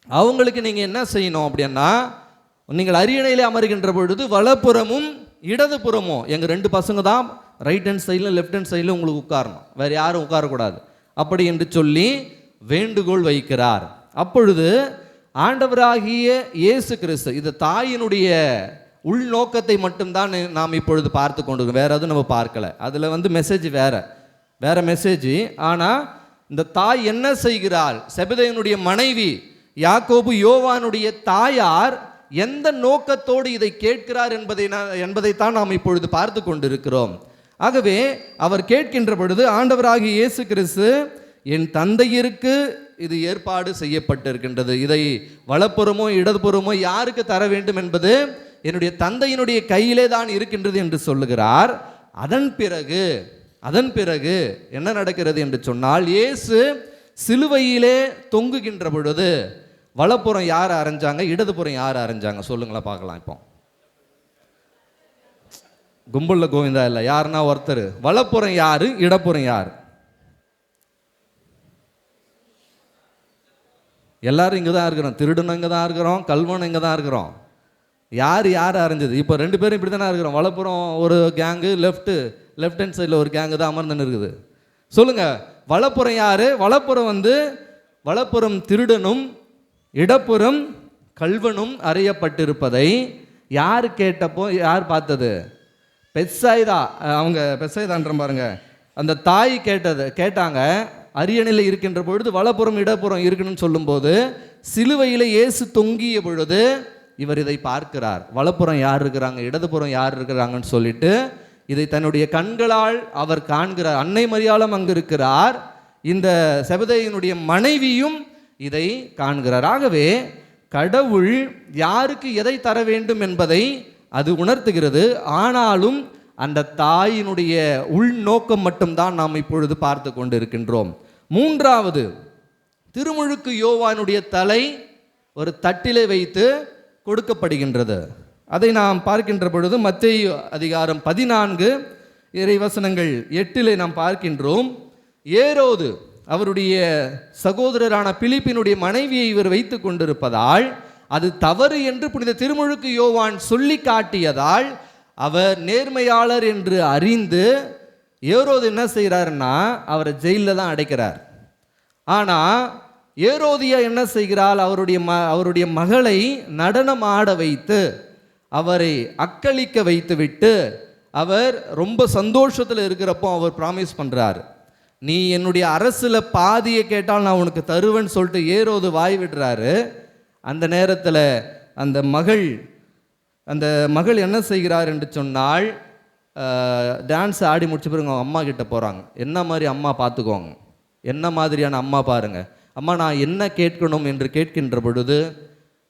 அவங்களுக்கு நீங்கள் என்ன செய்யணும் அப்படின்னா, நீங்கள் அரியணையிலே அமருகின்ற பொழுது வலப்புறமும் இடதுபுறமும் எங்கள் 2 பசங்க தான் ரைட் ஹேண்ட் சைடில் லெஃப்ட் ஹேண்ட் சைடில் உங்களுக்கு உட்காரணும், வேறு யாரும் உட்காரக்கூடாது. அப்படி என்று சொல்லி வேண்டுகோள் வைக்கிறார். அப்பொழுது ஆண்டவராகிய இயேசு கிறிஸ்து, இது தாயினுடைய உள்நோக்கத்தை மட்டும்தான் நாம் இப்பொழுது பார்த்து கொண்டிருக்கோம், வேற எதுவும் நம்ம பார்க்கல. அதில் மெசேஜ் வேற மெசேஜ். ஆனால் இந்த தாய் என்ன செய்கிறாள்? செபதேயுனுடைய மனைவி, யாக்கோபு யோவானுடைய தாயார் எந்த நோக்கத்தோடு இதை கேட்கிறார் என்பதைத்தான் நாம் இப்பொழுது பார்த்து கொண்டிருக்கிறோம். ஆகவே அவர் கேட்கின்ற பொழுது, ஆண்டவராகிய இயேசு கிறிஸ்து, என் தந்தையிற்கு இது ஏற்பாடு செய்யப்பட்டிருக்கின்றது, இதை வலப்புறமோ இடதுபுறமோ யாருக்கு தர வேண்டும் என்பது என்னுடைய தந்தையினுடைய கையிலே தான் இருக்கின்றது என்று சொல்லுகிறார். அதன் பிறகு என்ன நடக்கிறது என்று சொன்னால், இயேசு சிலுவையிலே தொங்குகின்ற பொழுது வலப்புறம் யார் அரைஞ்சாங்க, இடதுபுறம் யார் அரைஞ்சாங்க? சொல்லுங்களா பார்க்கலாம். இப்போ கும்பல்ல கோவிந்தா இல்லை, யாருன்னா ஒருத்தர். வலப்புறம் யாரு, இடப்புறம் யார்? எல்லாரும் இங்கே தான் இருக்கிறோம். திருடன் இங்கே தான் இருக்கிறோம், கல்வன் இங்கே தான் இருக்கிறோம். யார் அரைஞ்சது? இப்போ 2 பேரும் இப்படி தானே இருக்கிறோம். வலப்புறம் ஒரு கேங்கு, லெஃப்ட் ஹேண்ட் சைடில் ஒரு கேங்கு தான் அமர்ந்துன்னு இருக்குது. சொல்லுங்க, வலப்புறம் யாரு? வலப்புறம் திருடனும் இடப்புறம் கல்வனும் அறியப்பட்டிருப்பதை யார் கேட்டப்போ யார் பார்த்தது? பெத்சாயிதா. அவங்க பெத்சாயிதான்ற பாருங்க, அந்த தாய் கேட்டாங்க. அரியணையில் இருக்கின்ற பொழுது வலப்புறம் இடப்புறம் இருக்கணும்னு சொல்லும்போது, சிலுவையில் இயேசு தொங்கிய பொழுது இவர் இதை பார்க்கிறார். வலப்புறம் யார் இருக்கிறாங்க, இடதுபுறம் யார் இருக்கிறாங்கன்னு சொல்லிட்டு இதை தன்னுடைய கண்களால் அவர் காண்கிறார். அன்னை மரியாளும் அங்கு இருக்கிறார், இந்த செபதேயுனுடைய மனைவியும் இதை காண்கிறார். ஆகவே கடவுள் யாருக்கு எதை தர வேண்டும் என்பதை அது உணர்த்துகிறது. ஆனாலும் அந்த தாயினுடைய உள்நோக்கம் மட்டும்தான் நாம் இப்பொழுது பார்த்து கொண்டு இருக்கின்றோம். 3வது, திருமுழுக்கு யோவானுடைய தலை ஒரு தட்டிலே வைத்து கொடுக்கப்படுகின்றது. அதை நாம் பார்க்கின்ற பொழுது மத்தேயு அதிகாரம் 14 இறைவசனங்கள் 8 நாம் பார்க்கின்றோம். ஏரோது அவருடைய சகோதரரான பிலிப்பினுடைய மனைவியை இவர் வைத்து கொண்டிருப்பதால் அது தவறு என்று புனித திருமுழுக்கு யோவான் சொல்லி காட்டியதால் அவர் நேர்மையாளர் என்று அறிந்து ஏரோது என்ன செய்கிறாருன்னா அவரை ஜெயிலில் தான் அடைக்கிறார். ஆனால் ஏரோதியா என்ன செய்கிறாள்? அவருடைய மகளை நடனம் ஆட வைத்து அவரை அக்களிக்க வைத்து விட்டு அவர் ரொம்ப சந்தோஷத்தில் இருக்கிறப்போ அவர் ப்ராமிஸ் பண்ணுறார், நீ என்னுடைய அரசில் பாதியை கேட்டால் நான் உனக்கு தருவேன்னு சொல்லிட்டு ஏரோது வாய் விடுறாரு. அந்த நேரத்தில் அந்த மகள் என்ன செய்கிறார் என்று சொன்னால், டான்ஸ் ஆடி முடிச்ச பிறகு அவங்க அம்மா கிட்ட போகிறாங்க. என்ன மாதிரி அம்மா பார்த்துக்கோங்க, என்ன மாதிரியான அம்மா பாருங்கள், அம்மா நான் என்ன கேட்கணும் என்று கேட்கின்ற பொழுது,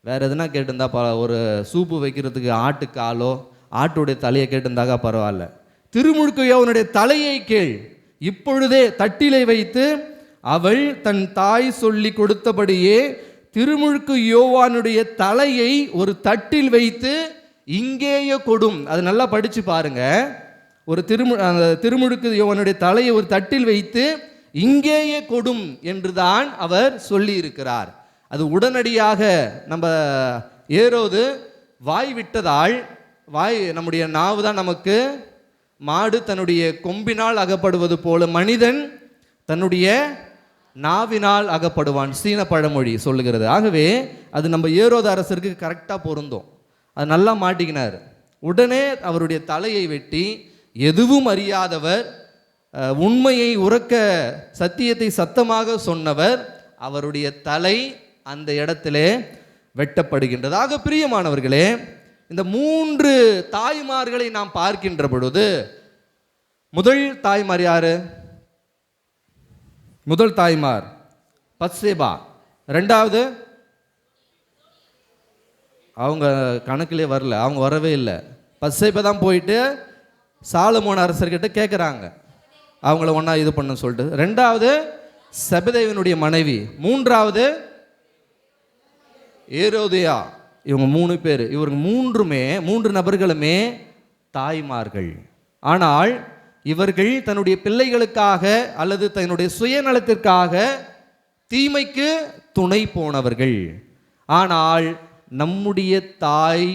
வேறு எதுனா கேட்டிருந்தா ஒரு சூப்பு வைக்கிறதுக்கு ஆட்டுக்காலோ ஆட்டுடைய தலையை கேட்டிருந்தாக்கா பரவாயில்ல, திருமுழுக்கு யோவானுடைய தலையை கேள், இப்பொழுதே தட்டிலை வைத்து அவள் தன் தாய் சொல்லி கொடுத்தபடியே திருமுழுக்கு யோவானுடைய தலையை ஒரு தட்டில் வைத்து இங்கேயே கொடும். அது நல்லா படித்து பாருங்க. ஒரு திருமுழுக்கு யோவானுடைய தலையை ஒரு தட்டில் வைத்து இங்கேயே கொடும் என்றுதான் அவர் சொல்லி இருக்கிறார். அது உடனடியாக நம்ம ஏரோது வாய் விட்டதால், நம்முடைய நாவு தான் நமக்கு மாடு தன்னுடைய கொம்பினால் அகப்படுவது போல மனிதன் தன்னுடைய நாவினால் அகப்படுவான், சீன பழமொழி சொல்லுகிறது. ஆகவே அது நம்ம ஏரோது அரசருக்கு கரெக்டாக பொருந்தும். அது நல்லா மாட்டிக்கினார். உடனே அவருடைய தலையை வெட்டி, எதுவும் அறியாதவர், உண்மையை உறக்க சத்தியத்தை சத்தமாக சொன்னவர், அவருடைய தலை அந்த இடத்திலே வெட்டப்படுகின்றது. ஆக பிரியமானவர்களே, இந்த 3 தாய்மார்களை நாம் பார்க்கின்ற பொழுது, முதல் தாய்மார் யாரு? முதல் தாய்மார் பத்சேபா. 2வது அவங்க கணக்கிலே வரல, அவங்க வரவே இல்லை. பத்சேபா தான் போயிட்டு சாலமோன் அரசர்கிட்ட கேட்குறாங்க, அவங்கள ஒன்றா இது பண்ண சொல்லிட்டு. 2வது செபதேயுனுடைய மனைவி. 3வது ஏரோதியா. இவங்க 3 பேர். இவங்க 3 நபர்களுமே தாய்மார்கள். ஆனால் இவர்கள் தன்னுடைய பிள்ளைகளுக்காக அல்லது தன்னுடைய சுயநலத்திற்காக தீமைக்கு துணை போனவர்கள். ஆனால் நம்முடைய தாய்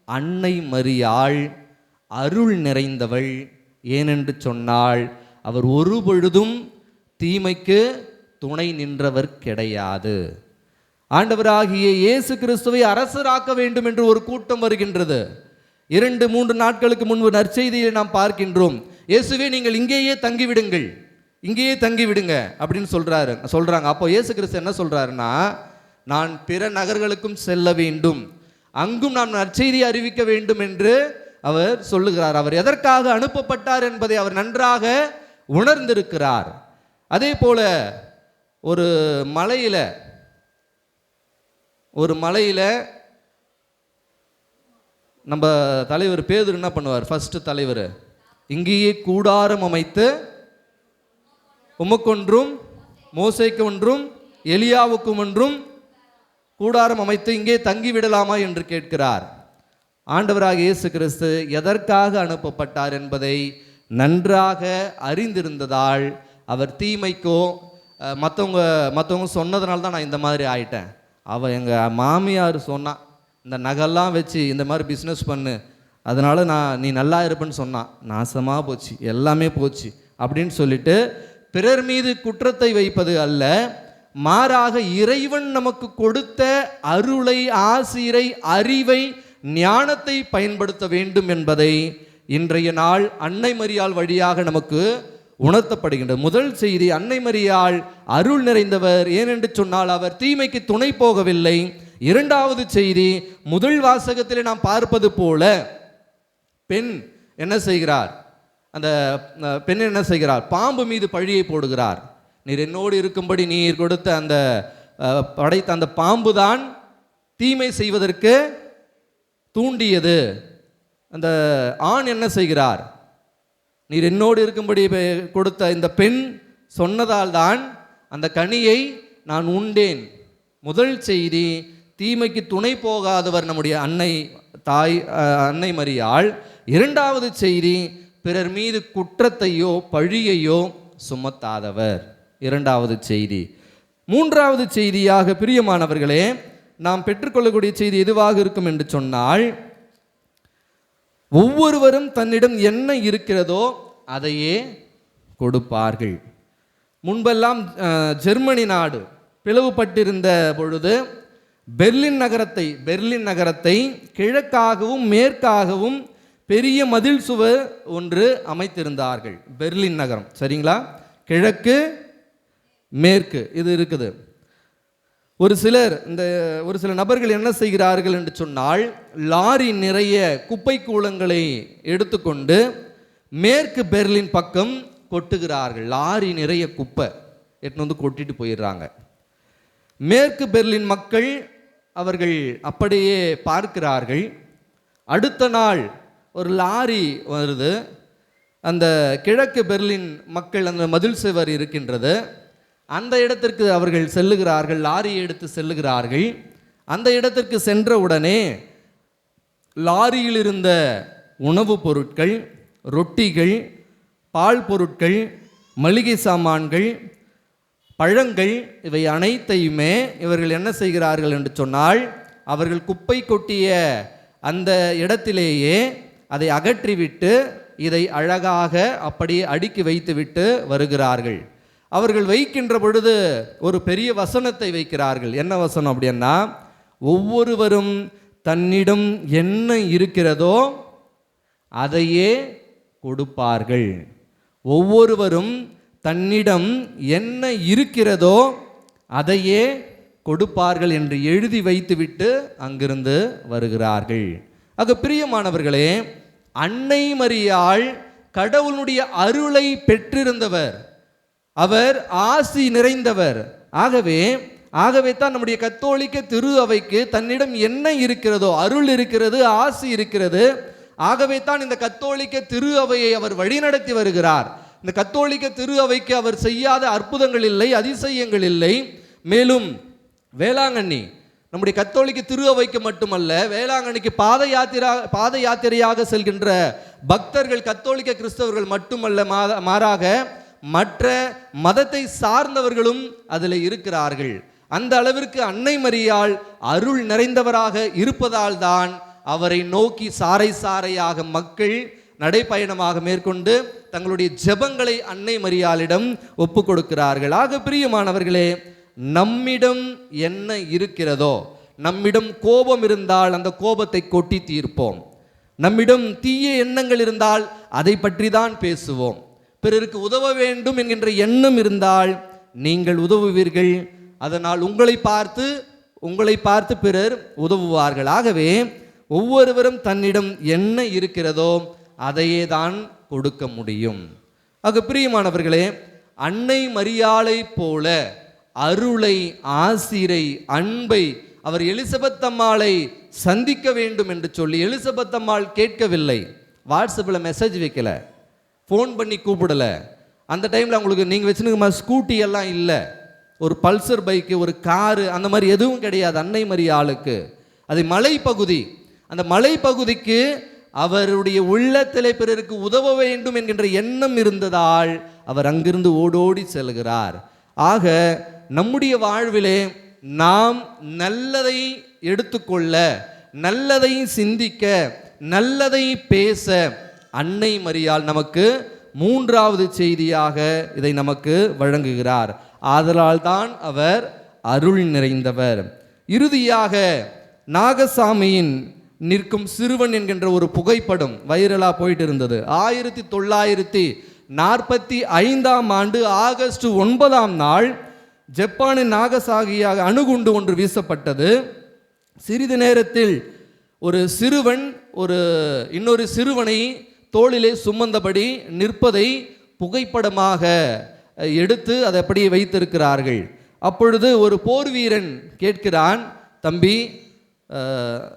அன்னை மரியாள் அருள் நிறைந்தவள். ஏனென்று சொன்னால் அவர் ஒரு பொழுதும் தீமைக்கு துணை நின்றவர் கிடையாது. ஆண்டவராகிய இயேசு கிறிஸ்துவை அரசராக்க வேண்டும் என்று ஒரு கூட்டம் வருகின்றது. 2-3 நாட்களுக்கு முன்பு நற்செய்தியை நாம் பார்க்கின்றோம். இயேசுவே நீங்கள் இங்கேயே தங்கிவிடுங்கள், இங்கேயே தங்கிவிடுங்க அப்படின்னு சொல்றாங்க. அப்போ இயேசு கிறிஸ்து என்ன சொல்றாருன்னா, நான் பிற நகர்களுக்கும் செல்ல வேண்டும், அங்கும் நாம் நற்செய்தி அறிவிக்க வேண்டும் என்று அவர் சொல்லுகிறார். அவர் எதற்காக அனுப்பப்பட்டார் என்பதை அவர் நன்றாக உணர்ந்திருக்கிறார். அதே போல ஒரு மலையில் நம்ம தலைவர் பேதுரு என்ன பண்ணுவார்? ஃபர்ஸ்ட் தலைவர் இங்கேயே கூடாரம் அமைத்து உமக்கொன்றும் மோசேக்கு ஒன்றும் எலியாவுக்கும் ஒன்றும் கூடாரம் அமைத்து இங்கே தங்கிவிடலாமா என்று கேட்கிறார். ஆண்டவராக இயேசு கிறிஸ்து எதற்காக அனுப்பப்பட்டார் என்பதை நன்றாக அறிந்திருந்ததால் அவர் தீமைக்கோ மற்றவங்க சொன்னதுனால தான் நான் இந்த மாதிரி ஆயிட்டேன். எங்கள் மாமியார் சொன்னான், இந்த நகைலாம் வச்சு இந்த மாதிரி பிஸ்னஸ் பண்ணு, அதனால் நீ நல்லா இருப்பேன்னு சொன்னான், நாசமாக போச்சு, எல்லாமே போச்சு அப்படின்னு சொல்லிட்டு பிறர் மீது குற்றத்தை வைப்பது அல்ல, மாறாக இறைவன் நமக்கு கொடுத்த அருளை, ஆசிரை, அறிவை, ஞானத்தை பயன்படுத்த வேண்டும் என்பதை இன்றைய நாள் அன்னை மரியாள் வழியாக நமக்கு உணர்த்தப்படுகின்றது. முதல் செய்தி, அன்னை மரியாள் அருள் நிறைந்தவர், ஏனென்று சொன்னால் அவர் தீமைக்கு துணை போகவில்லை. இரண்டாவது செய்தி, முதல் வாசகத்தில் நாம் பார்ப்பது போல பெண் என்ன செய்கிறார்? அந்த பெண் என்ன செய்கிறார்? பாம்பு மீது பழியை போடுகிறார். நீர் என்னோடு இருக்கும்படி நீர் கொடுத்த அந்த படைத்த அந்த பாம்பு தான் தீமை செய்வதற்கு தூண்டியது. அந்த ஆண் என்ன செய்கிறார்? நீர் என்னோடு இருக்கும்படி கொடுத்த இந்த பெண் சொன்னதால் தான் அந்த கனியை நான் உண்டேன். முதல் செய்தி, தீமைக்கு துணை போகாதவர் நம்முடைய அன்னை மரியாள். இரண்டாவது செய்தி, பிறர் மீது குற்றத்தையோ பழியையோ சுமத்தாதவர். இரண்டாவது செய்தி. மூன்றாவது செய்தியாக பிரியமானவர்களே, நாம் பெற்றுக்கொள்ளக்கூடிய செய்தி எதுவாக இருக்கும் என்று சொன்னால், ஒவ்வொருவரும் தன்னிடம் என்ன இருக்கிறதோ அதையே கொடுப்பார்கள். முன்பெல்லாம் ஜெர்மனி நாடு பிளவுபட்டிருந்த பொழுது பெர்லின் நகரத்தை கிழக்காகவும் மேற்காகவும் பெரிய மதில் சுவர் ஒன்று அமைத்திருந்தார்கள். பெர்லின் நகரம், சரிங்களா? கிழக்கு மேற்கு இது இருக்குது. ஒரு சில நபர்கள் என்ன செய்கிறார்கள் என்று சொன்னால், லாரி நிறைய குப்பை கூளங்களை எடுத்துக்கொண்டு மேற்கு பெர்லின் பக்கம் கொட்டுகிறார்கள். லாரி நிறைய குப்பை எடுத்து வந்து கொட்டிட்டு போயிடுறாங்க. மேற்கு பெர்லின் மக்கள் அவர்கள் அப்படியே பார்க்கிறார்கள். அடுத்த நாள் ஒரு லாரி வருது. அந்த கிழக்கு பெர்லின் மக்கள் அந்த மதில் சுவர் இருக்கின்றது, அந்த இடத்திற்கு அவர்கள் செல்லுகிறார்கள், லாரியை எடுத்து செல்லுகிறார்கள். அந்த இடத்திற்கு சென்ற உடனே லாரியில் இருந்த உணவுப் பொருட்கள், ரொட்டிகள், பால் பொருட்கள், மளிகை சாமான்கள், பழங்கள், இவை அனைத்தையுமே இவர்கள் என்ன செய்கிறார்கள் என்று சொன்னால், அவர்கள் குப்பை கொட்டிய அந்த இடத்திலேயே அதை அகற்றிவிட்டு இதை அழகாக அப்படியே அடுக்கி வைத்துவிட்டு வருகிறார்கள். அவர்கள் வைக்கின்ற பொழுது ஒரு பெரிய வசனத்தை வைக்கிறார்கள். என்ன வசனம் அப்படின்னா, ஒவ்வொருவரும் தன்னிடம் என்ன இருக்கிறதோ அதையே கொடுப்பார்கள். ஒவ்வொருவரும் தன்னிடம் என்ன இருக்கிறதோ அதையே கொடுப்பார்கள் என்று எழுதி வைத்துவிட்டு அங்கிருந்து வருகிறார்கள். ஆக பிரியமானவர்களே, அன்னை மரியாள் கடவுளுடைய அருளை பெற்றிருந்தவர், அவர் ஆசி நிறைந்தவர். ஆகவே தான் நம்முடைய கத்தோலிக்க திரு அவைக்கு தன்னிடம் என்ன இருக்கிறதோ, அருள் இருக்கிறது, ஆசி இருக்கிறது. ஆகவே தான் இந்த கத்தோலிக்க திரு அவையை அவர் வழிநடத்தி வருகிறார். இந்த கத்தோலிக்க திரு அவைக்கு அவர் செய்யாத அற்புதங்கள் இல்லை, அதிசயங்கள் இல்லை. மேலும் வேளாங்கண்ணி நம்முடைய கத்தோலிக்க திரு அவைக்கு மட்டுமல்ல, வேளாங்கண்ணிக்கு பாத யாத்திரையாக செல்கின்ற பக்தர்கள் கத்தோலிக்க கிறிஸ்தவர்கள் மட்டுமல்ல, மாறாக மற்ற மதத்தை சார்ந்தவர்களும் அதில் இருக்கிறார்கள். அந்த அளவிற்கு அன்னை மரியாள் அருள் நிறைந்தவராக இருப்பதால் தான் அவரை நோக்கி சாறை சாறையாக மக்கள் நடைப்பயணமாக மேற்கொண்டு தங்களுடைய ஜெபங்களை அன்னை மரியாளிடம் ஒப்பு கொடுக்கிறார்கள். ஆக பிரியமானவர்களே, நம்மிடம் என்ன இருக்கிறதோ, நம்மிடம் கோபம் இருந்தால் அந்த கோபத்தை கொட்டி தீர்ப்போம். நம்மிடம் தீய எண்ணங்கள் இருந்தால் அதை பற்றி தான் பேசுவோம். பிறருக்கு உதவ வேண்டும் என்கின்ற எண்ணம் இருந்தால் நீங்கள் உதவுவீர்கள். அதனால் உங்களை பார்த்து பிறர் உதவுவார்கள். ஆகவே ஒவ்வொருவரும் தன்னிடம் என்ன இருக்கிறதோ அதையே தான் கொடுக்க முடியும். ஆக பிரியமானவர்களே, அன்னை மரியாளை போல அருளை, ஆசிரை, அன்பை அவர் எலிசபெத் அம்மாளை சந்திக்க வேண்டும் என்று சொல்லி எலிசபெத் அம்மாள் கேட்கவில்லை. வாட்ஸ்அப்பில் மெசேஜ் வைக்கல, ஃபோன் பண்ணி கூப்பிடலை. அந்த டைமில் அவங்களுக்கு நீங்கள் வச்சுருக்க ஸ்கூட்டி எல்லாம் இல்லை, ஒரு பல்சர் பைக்கு, ஒரு காரு, அந்த மாதிரி எதுவும் கிடையாது அன்னை மரியாளுக்கு. அது மலைப்பகுதி. அந்த மலைப்பகுதிக்கு அவருடைய உள்ளத்திலே பிறருக்கு உதவ வேண்டும் என்கின்ற எண்ணம் இருந்ததால் அவர் அங்கிருந்து ஓடோடி செல்கிறார். ஆக நம்முடைய வாழ்விலே நாம் நல்லதை எடுத்துக்கொள்ள, நல்லதை சிந்திக்க, நல்லதை பேச அன்னை மரியாள் நமக்கு மூன்றாவது செய்தியாக இதை நமக்கு வழங்குகிறார். ஆதலால் தான் அவர் அருள் நிறைந்தவர். இறுதியாக நாகசாமியின் நிற்கும் சிறுவன் என்கின்ற ஒரு புகைப்படம் வைரலாக போயிட்டு இருந்தது. 1945 ஆகஸ்ட் 9 ஜப்பானின் நாகசாகியாக அணுகுண்டு ஒன்று வீசப்பட்டது. சிறிது நேரத்தில் ஒரு சிறுவன் இன்னொரு சிறுவனை தோளிலே சுமந்தபடி நிற்பதை புகைப்படமாக எடுத்து அதை அப்படியே வைத்திருக்கிறார்கள். அப்பொழுது ஒரு வீரன் கேட்கிறான், தம்பி,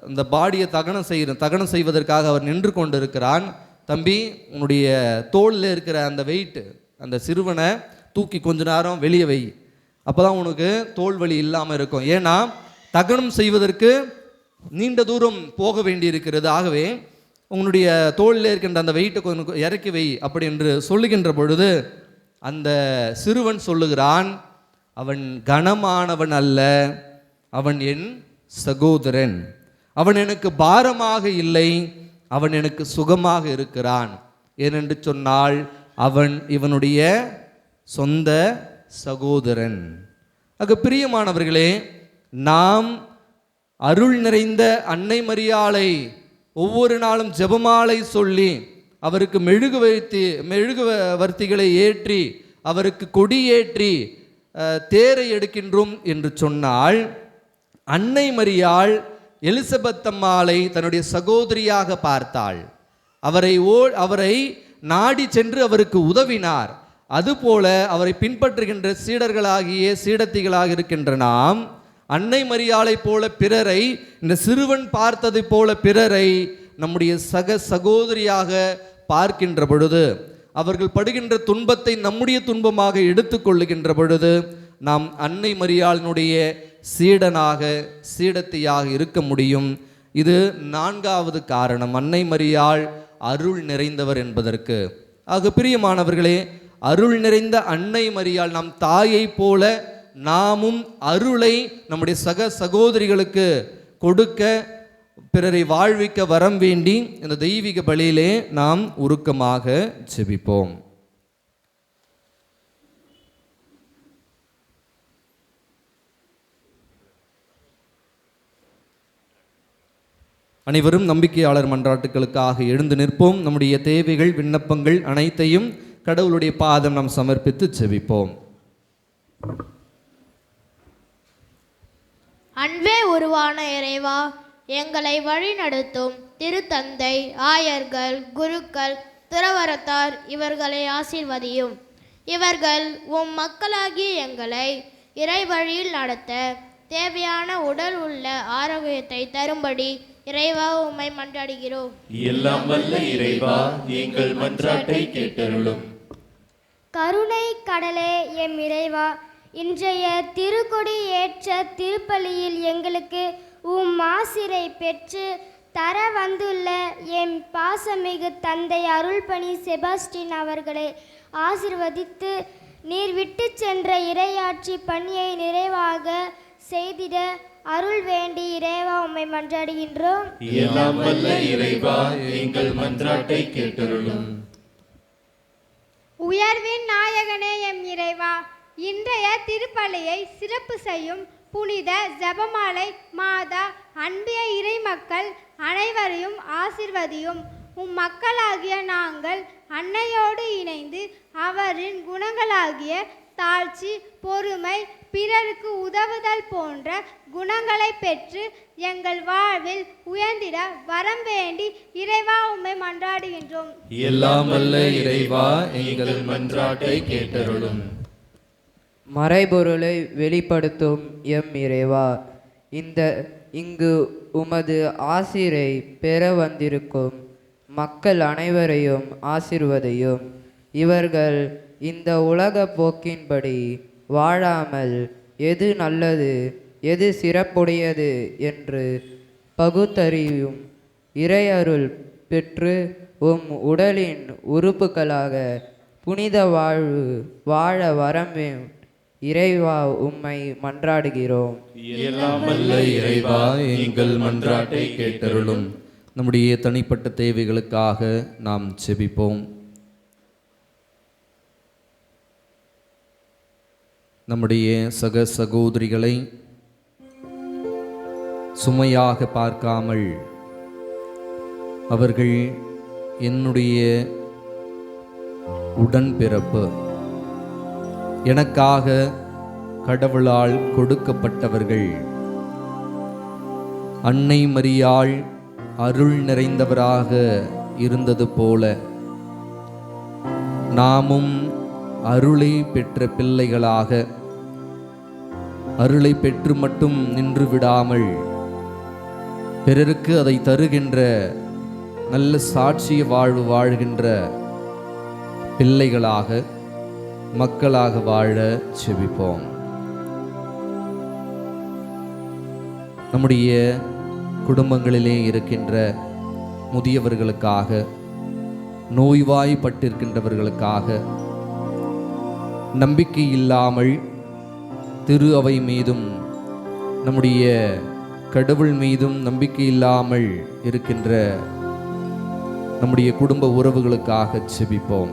இந்த பாடியை தகனம் செய்வதற்காக அவர் நின்று கொண்டிருக்கிறான். தம்பி, உன்னுடைய தோளில் இருக்கிற அந்த வெயிட், அந்த சிறுவனை தூக்கி கொஞ்ச நேரம் வெளியே வை, அப்போ தான் உனக்கு தோல் வலி இல்லாமல் இருக்கும். ஏன்னா தகனம் செய்வதற்கு நீண்ட தூரம் போக வேண்டியிருக்கிறது. ஆகவே உன்னுடைய தோளில் இருக்கின்ற அந்த வெயிட்டை கொஞ்சம் இறக்கி வை அப்படி என்று சொல்லுகின்ற பொழுது அந்த சிறுவன் சொல்லுகிறான், அவன் கனமானவன் அல்ல, அவன் என் சகோதரன், அவன் எனக்கு பாரமாக இல்லை, அவன் எனக்கு சுகமாக இருக்கிறான். ஏனென்று சொன்னால் அவன் இவனுடைய சொந்த சகோதரன். ஆக பிரியமானவர்களே, நாம் அருள் நிறைந்த அன்னை மரியாளை ஒவ்வொரு நாளும் ஜெபமாலை சொல்லி அவருக்கு மெழுகுவர்த்திகளை ஏற்றி அவருக்கு கொடியேற்றி தேரை எடுக்கின்றோம் என்று சொன்னால், அன்னை மரியாள் எலிசபெத் அம்மாளை தன்னுடைய சகோதரியாக பார்த்தாள். அவரை நாடி சென்று அவருக்கு உதவினார். அதுபோல அவரை பின்பற்றுகின்ற சீடத்திகளாக இருக்கின்ற நாம் அன்னை மரியாளை போல பிறரை, இந்த சிறுவன் பார்த்ததை போல பிறரை நம்முடைய சகோதரியாக பார்க்கின்ற பொழுது, அவர்கள் படுகின்ற துன்பத்தை நம்முடைய துன்பமாக எடுத்துக்கொள்ளுகின்ற பொழுது நாம் அன்னை மரியாளினுடைய சீடத்தியாக இருக்க முடியும். இது 4வது காரணம், அன்னை மரியாள் அருள் நிறைந்தவர் என்பதற்கு. ஆக பிரியமானவர்களே, அருள் நிறைந்த அன்னை மரியாள் நம் தாயை போல நாமும் அருளை நம்முடைய சகோதரிகளுக்கு கொடுக்க, பிறரை வாழ்விக்க வரம் வேண்டி இந்த தெய்வீக பலியிலே நாம் உருக்கமாக ஜெபிப்போம். அனைவரும் நம்பிக்கையாளர் மன்றாட்டுகளுக்காக எழுந்து நிற்போம். நம்முடைய தேவைகள், விண்ணப்பங்கள் அனைத்தையும் கடவுளுடைய பாதம் நாம் சமர்ப்பித்து ஜெபிப்போம். அன்பே உருவான இறைவா, எங்களை வழிநடத்தும் திருத்தந்தை, ஆயர்கள், குருக்கள், துறவரத்தார் இவர்களை ஆசீர்வதியும். இவர்கள் உம் மக்களாகிய எங்களை இறை வழியில் நடத்த தேவையான உடல் உள்ள ஆரோக்கியத்தை தரும்படி இறைவா உம்மை மன்றாடுகிறோம். எல்லாம் வல்ல இறைவா, எங்கள் மன்றாட்டை கேட்டருளும். கருணை கடலே எம் இறைவா, இன்றைய திருக்கொடி ஏற்ற திருப்பலியில் எங்களுக்கு உம் ஆசிரை பெற்று தர வந்துள்ள எம் பாசமிகு தந்தை அருள்பணி செபாஸ்டின் அவர்களை ஆசிர்வதித்து நீர் விட்டு சென்ற இறையாட்சி பணியை நிறைவாக செய்திட அருள் வேண்டி இறைவா உம்மை மன்றாடுகின்றோம். எல்லாம் வல்ல இறைவா, எங்கள் மன்றாட்டை கேட்டருளும். உயர்வின் நாயகனே எம் இறைவா, இன்றைய திருப்பலியை சிறப்பு செய்யும் புனித ஜெபமாலை மாதா அன்பிய இறை மக்கள் அனைவரையும் ஆசிர்வதியும். உம் மக்களாகிய நாங்கள் அன்னையோடு இணைந்து அவரின் குணங்களாகிய தாழ்ச்சி, பொறுமை, பிறருக்கு உதவுதல் போன்ற குணங்களை பெற்று எங்கள் வாழ்வில் உயர்ந்திட வரம் வேண்டி இறைவா உம்மை மன்றாடுகின்றோம். எல்லாம் வல்ல இறைவா, எங்கள் மன்றாட்டை கேட்டருளும். மறைபொருளை வெளிப்படுத்தும் எம் இறைவா, இங்கு உமது ஆசிரை பெற வந்திருக்கும் மக்கள் அனைவரையும் ஆசிர்வதையும். இவர்கள் இந்த உலக போக்கின்படி வாழாமல் எது நல்லது எது சிறப்புடையது என்று பகுத்தறியும் இறையருள் பெற்று உம் உடலின் உறுப்புகளாக புனித வாழ்வு வாழ வரம் இறைவா உம்மை மன்றாடுகிறோம். எல்லாம் வல்ல இறைவா, எங்கள் மன்றாட்டை கேட்டருளும். நம்முடைய தனிப்பட்ட தேவைகளுக்காக நாம் ஜெபிப்போம். நம்முடைய சக சகோதரிகளை சுமையாக பார்க்காமல் அவர்கள் என்னுடைய உடன்பிறப்பு, எனக்காக கடவுளால் கொடுக்கப்பட்டவர்கள், அன்னை மரியாள் அருள் நிறைந்தவராக இருந்தது போல நாமும் அருளை பெற்ற பிள்ளைகளாக அருளை பெற்று மட்டும் நின்று விடாமல் பிறருக்கு அதை தருகின்ற நல்ல சாட்சிய வாழ்வு வாழ்கின்ற பிள்ளைகளாக மக்களாக வாழ செபிப்போம். நம்முடைய குடும்பங்களிலே இருக்கின்ற முதியவர்களுக்காக, நோய்வாய்ப்பட்டிருக்கின்றவர்களுக்காக, நம்பிக்கை இல்லாமல் திரு அவை மீதும் நம்முடைய கடவுள் மீதும் நம்பிக்கை இல்லாமல் இருக்கின்ற நம்முடைய குடும்ப உறவுகளுக்காக செபிப்போம்.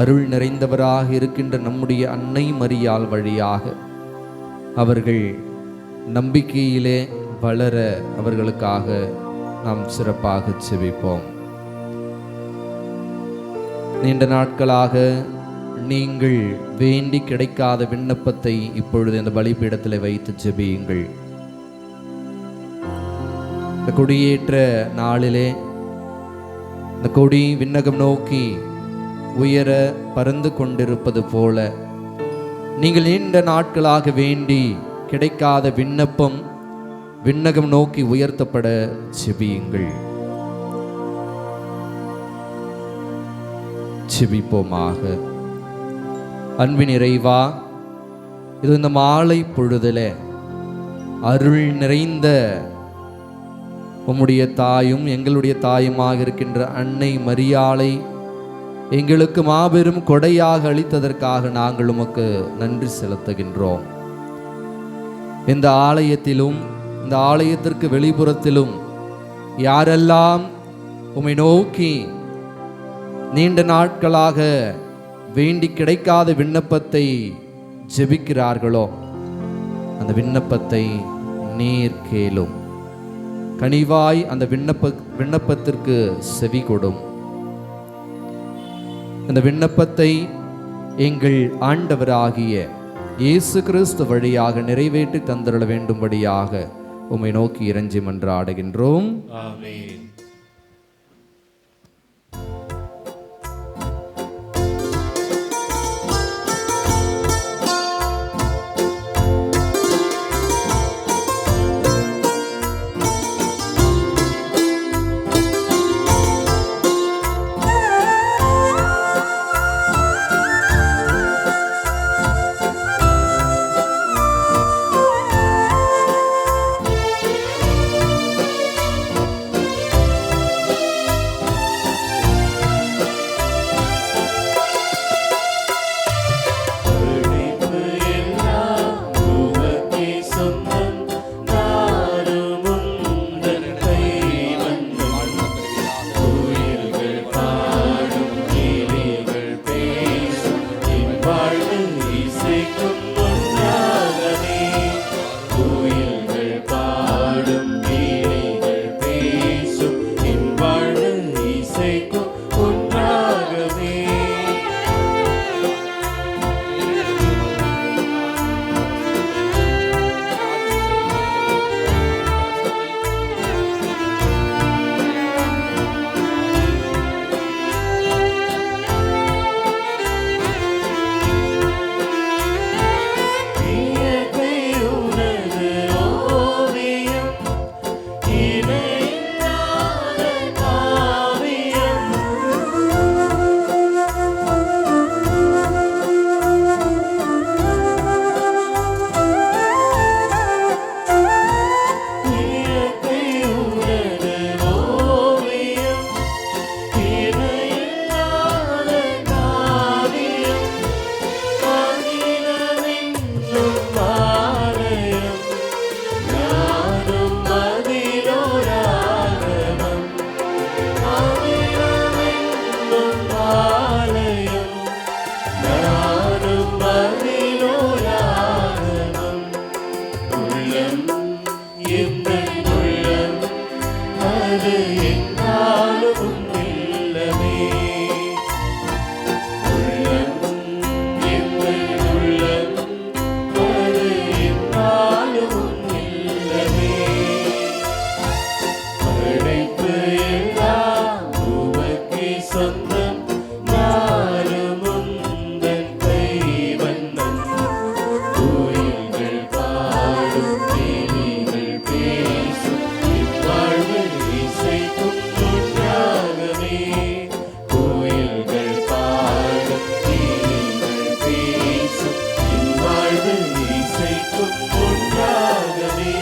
அருள் நிறைந்தவராக இருக்கின்ற நம்முடைய அன்னை மரியாள் வழியாக அவர்கள் நம்பிக்கையிலே வளர அவர்களுக்காக நாம் சிறப்பாக செபிப்போம். நீண்ட நாட்களாக நீங்கள் வேண்டி கிடைக்காத விண்ணப்பத்தை இப்பொழுது இந்த பலிபீடத்தில் வைத்து ஜெபியுங்கள். இந்த கொடியேற்ற நாளிலே இந்த கொடி விண்ணகம் நோக்கி உயர பறந்து கொண்டிருப்பது போல நீங்கள் நீண்ட நாட்களாக வேண்டி கிடைக்காத விண்ணப்பம் விண்ணகம் நோக்கி உயர்த்தப்பட செபியுங்கள். செபிப்போமாக. அன்பின் இறைவா, இது இந்த மாலை பொழுதிலே அருள் நிறைந்த உம்முடைய தாயும் எங்களுடைய தாயுமாக இருக்கின்ற அன்னை மரியாளை எங்களுக்கு மாபெரும் கொடையாக அளித்ததற்காக நாங்கள் உமக்கு நன்றி செலுத்துகின்றோம். இந்த ஆலயத்திலும் இந்த ஆலயத்திற்கு வெளிப்புறத்திலும் யாரெல்லாம் உம்மை நோக்கி நீண்ட நாட்களாக வேண்டி கிடைக்காத விண்ணப்பத்தை ஜெபிக்கிறார்களோ அந்த விண்ணப்பத்தை நீர் கேளும். கனிவாய் அந்த விண்ணப்பத்திற்கு செவி கொடும். அந்த விண்ணப்பத்தை எங்கள் ஆண்டவராகிய இயேசு கிறிஸ்து வழியாக நிறைவேற்றி தந்திரள வேண்டும்படியாக உம்மை நோக்கி இறைஞ்சி மன்றாடுகின்றோம். ஆமென். எந்தன் உள்ளம் அது என்னாலும் இல்லமே. உள்ளம் எந்தன் உள்ளம் அது என்னாலும் இல்லமே. படைப்பு எல்லாம் உமக்கே சொந்தம், நானும் உந்தன் கைவண்ணம். கோயில்கள் பாடும் தேவிகள் பேசும் இவ்வாழ்வு இசைக்கும் உற்சாகமே. கோயில்கள் பாடும் தேவிகள் பேசும் இவ்வாழ்வு இசைக்கும் உற்சாகமே.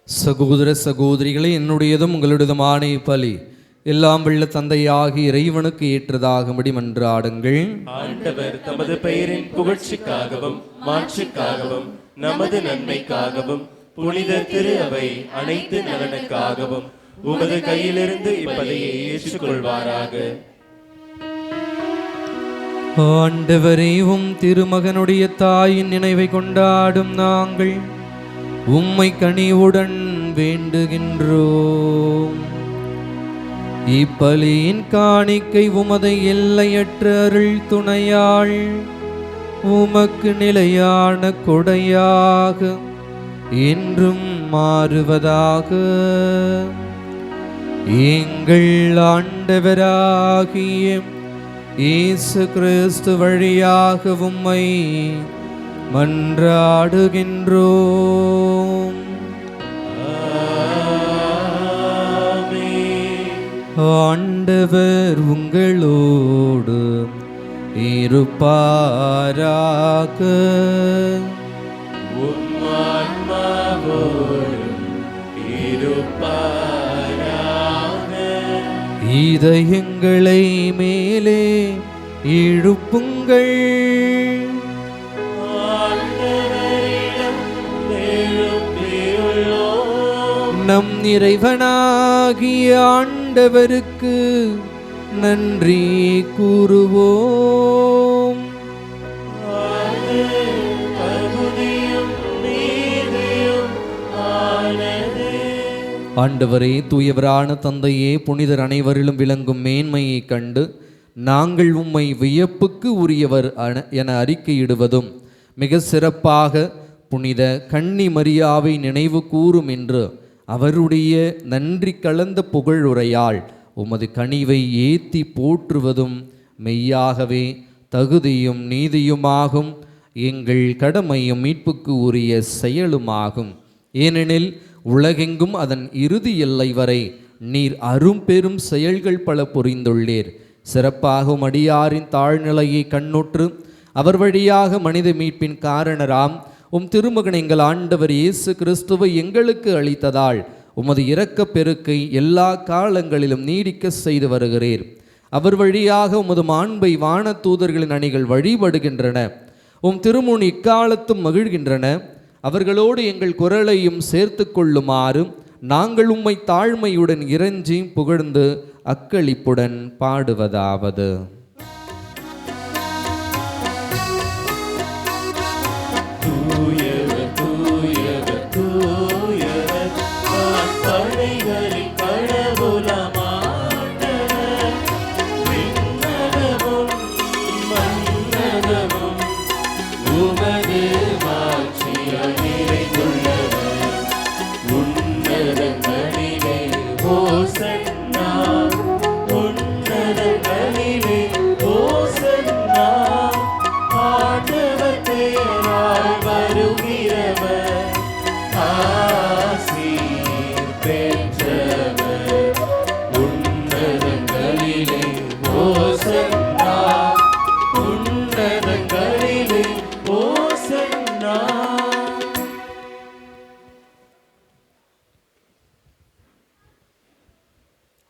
சகோதர சகோதரிகளே, என்னுடையதும் உங்களுடையதுமான பலி எல்லாம் வெள்ள தந்தையாகி இறைவனுக்கு ஏற்றதாகும்படி மன்றாடுங்கள். ஆண்டவர் தமது பெயரின் புகழ்ச்சிக்காகவும் மாட்சிக்காகவும் நமது நன்மைக்காகவும் புனித திரு அவை அனைத்து நலனுக்காகவும் உமது கையிலிருந்து இப்பலியை ஏற்றுக்கொள்வாராக. ஆண்டவரே, திருமகனுடைய தாயின் நினைவை கொண்டாடும் நாங்கள் உம்மை கனிவுடன் வேண்டுகின்றோம். இப்பலியின் காணிக்கை உமது எல்லையற்ற அருள் துணையாள் உமக்கு நிலையான கொடையாக என்றும் மாறுவதாக. எங்கள் ஆண்டவராகிய இயேசு கிறிஸ்து வழியாக உம்மை மன்றாடுகின்றோம். ஆண்டவர் உங்களோடு இருப்பாராக. உம் ஆன்மாவோடும் இருப்பாராக. இதயங்களை மேலே எழுப்புங்கள். நம் இறைவனாகிய ஆண்டவருக்கு நன்றி கூறுவோம். ஆண்டவரே, தூயவரான தந்தையே, புனிதர் அனைவரிலும் விளங்கும் மேன்மையை கண்டு நாங்கள் உம்மை வியப்புக்கு உரியவர் என அறிக்கையிடுவதும் மிக சிறப்பாக புனித கன்னி மரியாவை நினைவு கூறும் என்று அவருடைய நன்றி கலந்த புகழுரையால் உமது கனிவை ஏத்தி போற்றுவதும் மெய்யாகவே தகுதியும் நீதியுமாகும், எங்கள் கடமையும் மீட்புக்கு உரிய செயலுமாகும். ஏனெனில் உலகெங்கும் அதன் இறுதி எல்லை வரை நீர் அரும்பெரும் செயல்கள் பல புரிந்துள்ளீர். சிறப்பாகும் அடியாரின் தாழ்நிலையை கண்ணுற்று அவர் வழியாக மனித மீட்பின் காரணராம் திருமகன் எங்கள் ஆண்டவர் இயேசு கிறிஸ்துவை எங்களுக்கு அளித்ததால் உமது இரக்கப் பெருக்கை எல்லா காலங்களிலும் நீடிக்க செய்து வருகிறீர். அவர் வழியாக உமது மாண்பை வான தூதர்களின் அணிகள் வழிபடுகின்றன. திருமுன் இக்காலத்தும் மகிழ்கின்றன. அவர்களோடு எங்கள் குரலையும் சேர்த்து கொள்ளுமாறு நாங்கள் உம்மை தாழ்மையுடன் இறைஞ்சி புகழ்ந்து அக்களிப்புடன் பாடுவதாவது: தூயவர் தூயவர் தூயவர் படைகளின் கடவுளமாண்டவர். விண்ணகமும் மண்ணகமும் உமது மாட்சியால் நிறைந்துள்ளவர். உன்னதங்களிலே ஓசன்னா, உன்னதங்களிலே ஓசன்னா. ஆண்டவர் பெயரால் வருகிறவர் ஆசீர் பெற்றவர். உன்னதங்களிலே ஓசன்னா, உன்னதங்களிலே ஓசன்னா.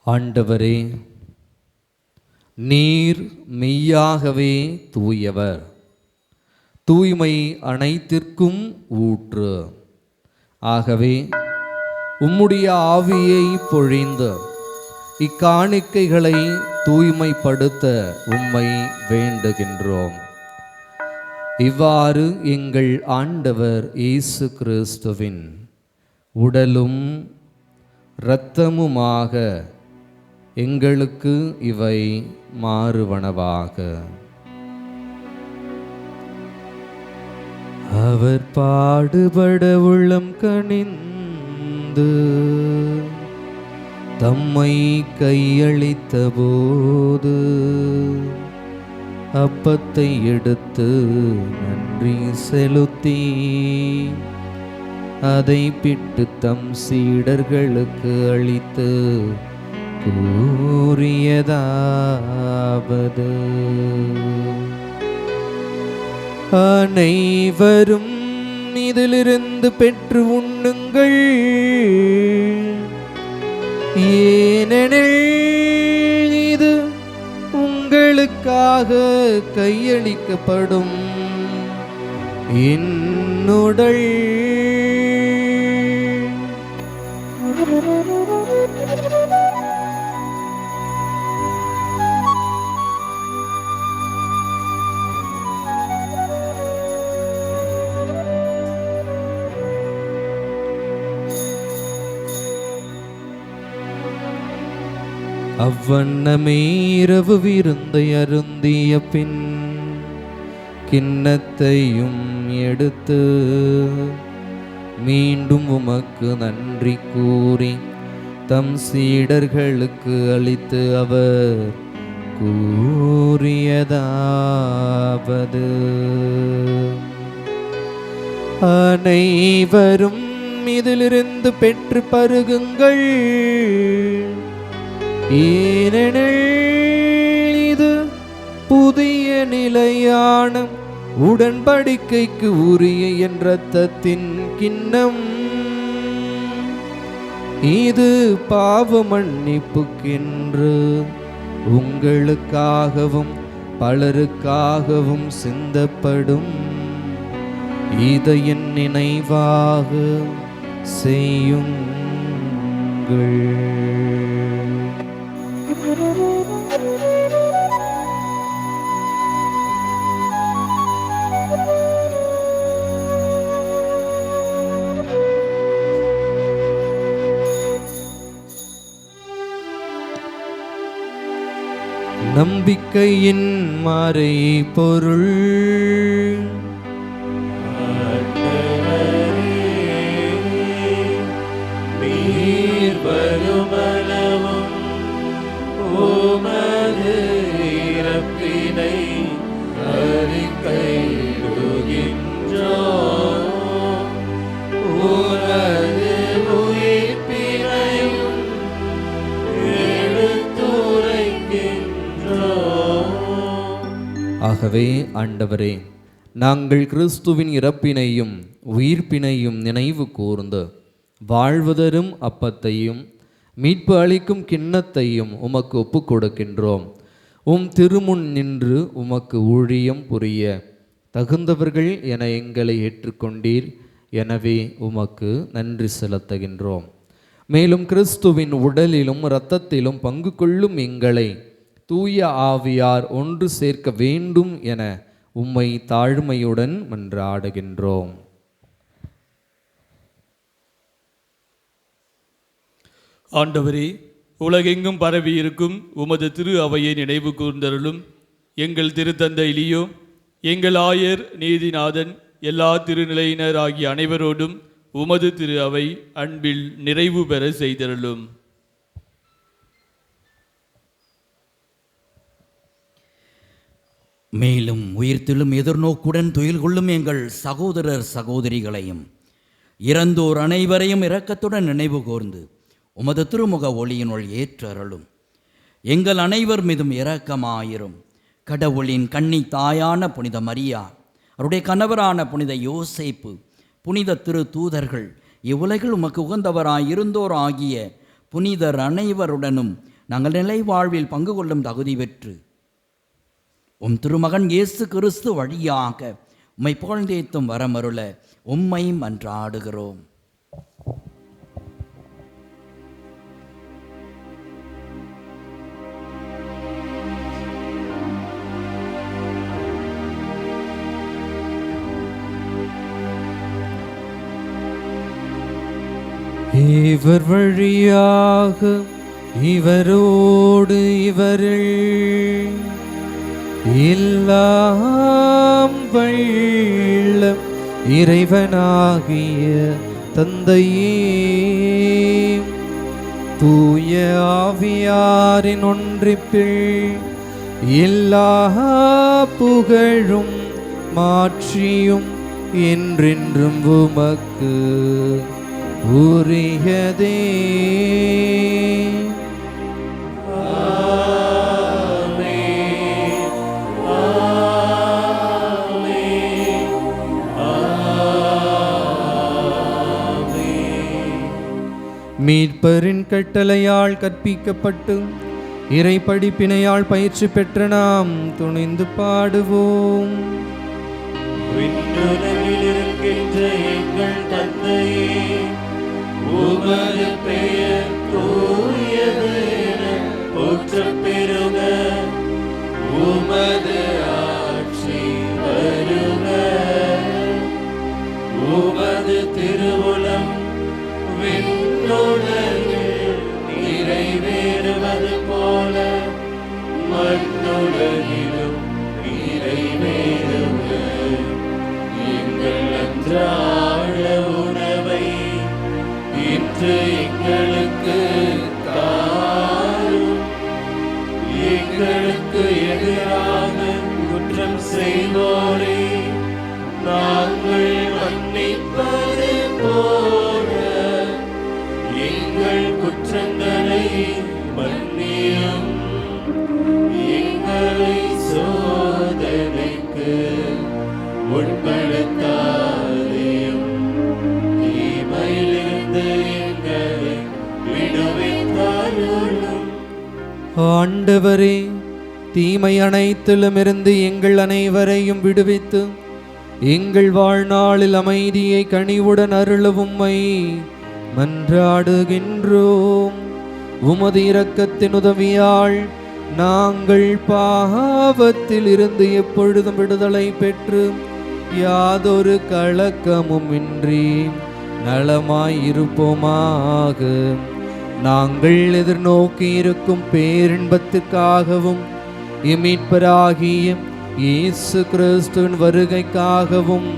ஆண்டவரே, நீர் மெய்யாகவே தூயவர், தூய்மை அனைத்திற்கும் ஊற்று. ஆகவே உம்முடைய ஆவியை பொழிந்து இக்காணிக்கைகளை தூய்மைப்படுத்த உம்மை வேண்டுகின்றோம். இவ்வாறு எங்கள் ஆண்டவர் இயேசு கிறிஸ்துவின் உடலும் இரத்தமுமாக எங்களுக்கு இவை மாறுவனவாக. அவர் பாடுபட உள்ளம் கனிந்து தம்மை கையளித்த போது அப்பத்தை எடுத்து நன்றி செலுத்தி அதை பிட்டு தம் சீடர்களுக்கு அளித்து கூறியதாவது: அனைவரும் இதிலிருந்து பெற்று உண்ணுங்கள், ஏனெனில் இது உங்களுக்காக கையளிக்கப்படும் என் உடல். அவ்வண்ணமே இரவு விருந்தை அருந்திய பின் கிண்ணத்தையும் எடுத்து மீண்டும் உமக்கு நன்றி கூறி தம் சீடர்களுக்கு அளித்து அவர் கூறியதாவது: அனைவரும் இதிலிருந்து பெற்று பருகுங்கள், ஏனெனில் இது புதிய நிலையான உடன்படிக்கைக்கு உரிய என் இரத்தத்தின் கிண்ணம். இது பாவ மன்னிப்புக்கென்று உங்களுக்காகவும் பலருக்காகவும் சிந்தப்படும். இதை என் நினைவாக செய்யுங்கள். நம்பிக்கையின் மறை பொருள். நீர் வருமளவும் உமது இறப்பினை அறிக்கையிடுகின்றோம், உமது உயிர்ப்பினையும் ஆகவே ஆண்டவரே, நாங்கள் கிறிஸ்துவின் இறப்பினையும் உயிர்ப்பினையும் நினைவு கூர்ந்து வாழ்வதரும் அப்பத்தையும் மீட்பு அளிக்கும் கிண்ணத்தையும் உமக்கு ஒப்புக் கொடுக்கின்றோம். உம் திருமுன் நின்று உமக்கு ஊழியம் புரிய தகுந்தவர்கள் என எங்களை ஏற்றுக்கொண்டீர். எனவே உமக்கு நன்றி செலுத்துகின்றோம். மேலும் கிறிஸ்துவின் உடலிலும் இரத்தத்திலும் பங்கு கொள்ளும் எங்களை தூய ஆவியார் ஒன்று சேர்க்க வேண்டும் என உம்மை தாழ்மையுடன் மன்றாடுகின்றோம். ஆண்டவரே, உலகெங்கும் பரவி இருக்கும் உமது திரு அவையை நினைவு கூர்ந்தருளும். எங்கள் திருத்தந்தை லியோ, எங்கள் ஆயர் நீதிநாதன், எல்லா திருநிலையினர் ஆகிய அனைவரோடும் உமது திரு அவை அன்பில் நிறைவு பெற செய்தருளும். மேலும் உயிர்த்தெழும் எதிர்நோக்குடன் துயில் கொள்ளும் எங்கள் சகோதரர் சகோதரிகளையும் இறந்தோர் அனைவரையும் இரக்கத்துடன் நினைவு கூர்ந்து உமது திருமுக ஒளியினுள் ஏற்றருளும். எங்கள் அனைவர் மீதும் இரக்கமாயிரும். கடவுளின் கன்னி தாயான புனித மரியா, அவருடைய கணவரான புனித யோசேப்பு, புனித திரு தூதர்கள், இவ்வுலகில் உமக்கு உகந்தவராயிருந்தோர் ஆகிய புனிதர் அனைவருடனும் நாங்கள் நிலை வாழ்வில் பங்கு கொள்ளும் தகுதி பெற்று உம் திருமகன் இயேசு கிறிஸ்து வழியாக உம்மை புகழ்ந்தேத்தும் வரமருள உம்மை மன்றாடுகிறோம். இவர் வழியாக இவரோடு இவரில் எல்லாம் வல்ல இறைவனாகிய தந்தையே, தூய ஆவியாரின் ஒன்றிப்பில் எல்லா புகழும் மாட்சியும் என்றென்றும் உமக்கு உரியதே. மீட்பரின் கட்டளையால் கற்பிக்கப்பட்டு இறை படிப்பினையால் பயிற்சி பெற்ற நாம் துணிந்து பாடுவோம். விண்ணுலகில் இருக்கின்ற எங்கள் தந்தையே, உமது பெயர் தூயது என போற்றப் பெறுக. உமது ஆட்சி வருக. உமது திருவுளம் விண்ணுலகில் நிறைவேறுவது போல மண்ணுலகிலும் நிறைவேறுக. எங்கள் அன்றாட உணவை இன்று எங்களுக்கு தாரும். எங்களுக்கு எதிராக குற்றம் செய்தோரை நாங்கள் மன்னிப்பது போல எங்கள் குற்றங்களை மன்னியும். எங்களை சோதனைக்கு உட்படுத்தாதேயும், தீமையிலிருந்து எங்களை விடுவித்தருளும். ஆண்டவரே, தீமை அனைத்திலுமிருந்து எங்கள் அனைவரையும் விடுவித்து எங்கள் வாழ்நாளில் அமைதியை கனிவுடன் அருளவும் உம்மை மன்றாடுகின்றோம். உமது இரக்கத்தின் உதவியால் நாங்கள் பாவத்தில் இருந்து எப்பொழுதும் விடுதலை பெற்று யாதொரு கலக்கமும் இன்றி நலமாயிருப்போமாக. நாங்கள் எதிர்நோக்கி இருக்கும் பேரின்பத்துக்காகவும் மீட்பராகிய இயேசு கிறிஸ்துவின் வருகைக்காகவும்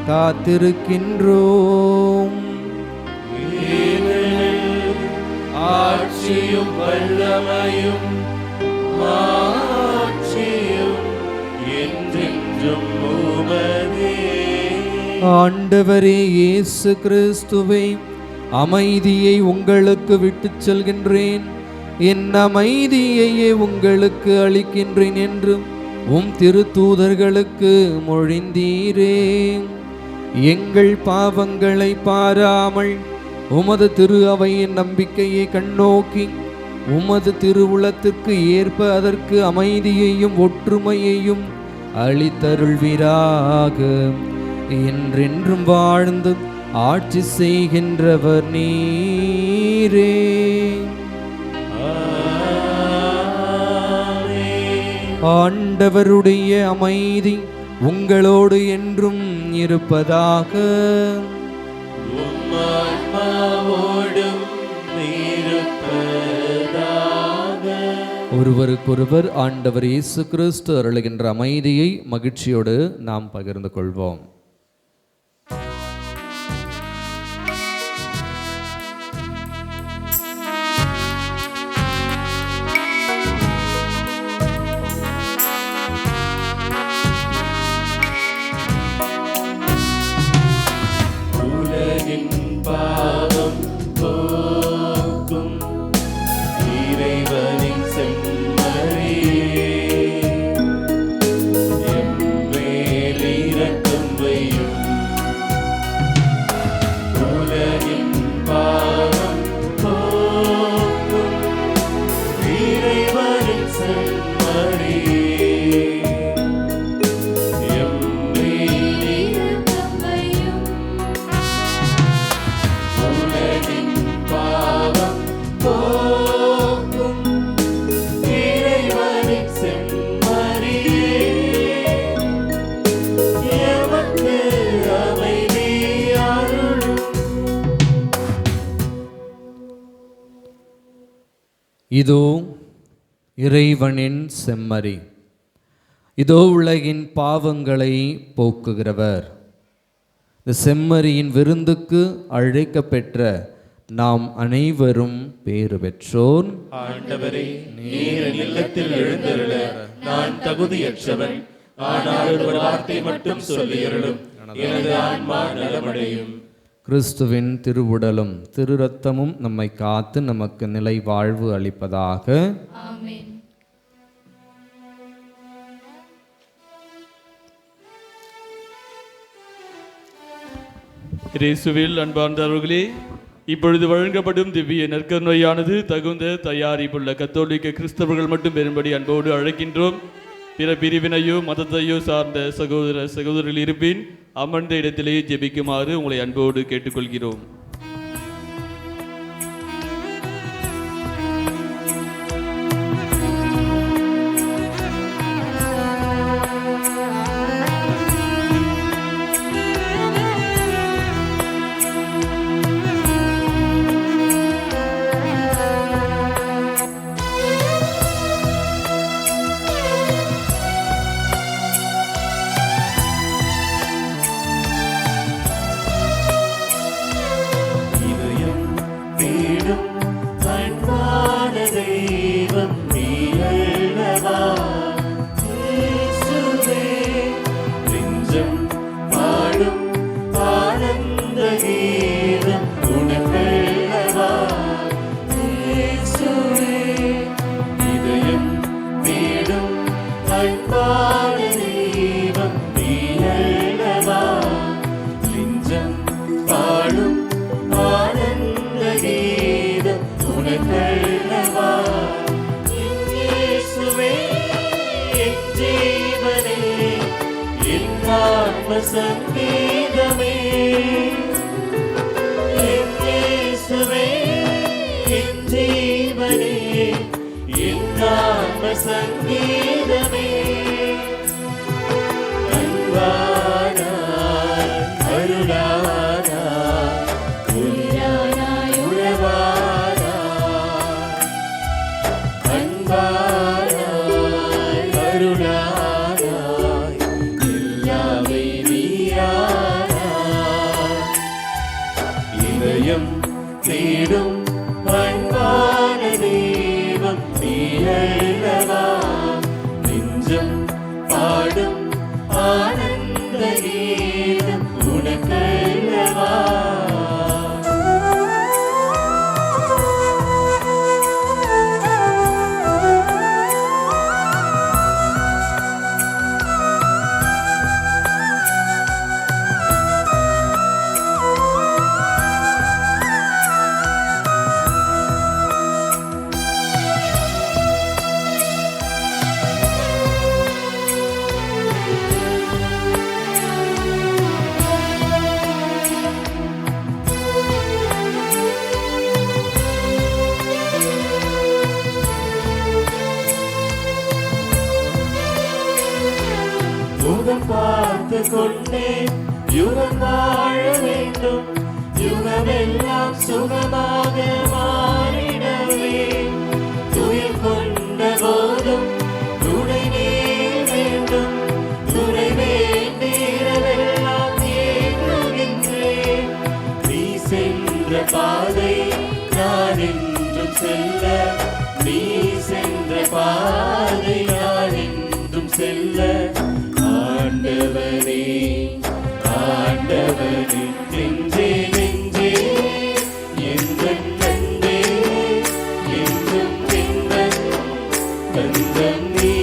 காத்திருக்கின்றோம். ஆட்சியும் வல்லமையும் மாட்சியும் என்றென்றும் உமதே. ஆண்டவரே இயேசு கிறிஸ்துவே, அமைதியை உங்களுக்கு விட்டுச் செல்கின்றேன், என் அமைதியையே உங்களுக்கு அளிக்கின்றேன் என்று உம் திருத்தூதர்களுக்கு மொழிந்தீரே. எங்கள் பாவங்களை பாராமல் உமது திரு அவையின் நம்பிக்கையை கண்ணோக்கி உமது திருவுளத்திற்கு ஏற்ப அதற்கு அமைதியையும் ஒற்றுமையையும் அளித்தருள்வீராக. என்றென்றும் வாழ்ந்து ஆட்சி செய்கின்றவர் நீரே. ஆண்டவருடைய அமைதி உங்களோடு என்றும் இருப்பதாக. ஒருவருக்கொருவர் ஆண்டவர் இயேசு கிறிஸ்து அருளுகின்ற அமைதியை மகிழ்ச்சியோடு நாம் பகிர்ந்து கொள்வோம். உலகின் பாவம் போக்கும் இறைவனின் செம்மறியே, எம்மேல் இரக்கம் வை. இதோ இறைவனின் செம்மறி, இதோ உலகின் பாவங்களை போக்குகிறவர். இந்த செம்மறியின் விருந்துக்கு அழைக்கப்பெற்ற நாம் அனைவரும் பேறு பெற்றோர். ஆண்டவரே, நீர் என் இல்லத்தில் எழுந்தருள நான் தகுதியற்றவன். ஆனால் ஒரு வார்த்தை மட்டும் சொல்லியருளும், எனது ஆன்மா நலமடையும். கிறிஸ்துவின் திருவுடலும் திரு ரத்தமும் நம்மை காத்து நமக்கு நிலை வாழ்வு அளிப்பதாக. ஆமென். இயேசுவில் அன்பார்ந்தவர்களே, இப்பொழுது வழங்கப்படும் திவ்ய நற்கருணையானது தகுந்த தயாரிப்புள்ள கத்தோலிக்க கிறிஸ்தவர்கள் மட்டும் பெறும்படி அன்போடு அழைக்கின்றோம். பிற பிரிவினையோ மதத்தையோ சார்ந்த சகோதர சகோதரர்கள் இருப்பின் அமர்ந்த இடத்திலேயே ஜெபிக்குமாறு உங்களை அன்போடு கேட்டுக்கொள்கிறோம். சங்கீதமே இயேசுவே என் ஜீவனே, என் ஆத்ம சங்கீதமே. அன்பானாய் அருளானாய் உயிரானாய் உறவானாய், அன்பானாய் அருளானாய் தேடும் அன்பான தெய்வம் நீ அல்லவா, நெஞ்சம் பாடும் ஆனந்த கீதம் உனக்கல்லவா. முகம் பார்த்து கொண்டே யுகம் வாழ வேண்டும், யுகமெல்லாம் சுகமாக மாறிடவே. துயில் கொண்ட போதும் துணை நீர் வேண்டும், துணை வேண்டியவெல்லாம் ஏங்குகின்றேன். நீ சென்ற பாதை நான் என்றும் செல்ல, நீ சென்ற பாதை நான் என்றும் செல்ல. ஆண்டவனே ஆண்டவனே நெஞ்சே நெஞ்சே எங்கள் நன்றே, என்றும் எங்கள் தந்தம் நீ.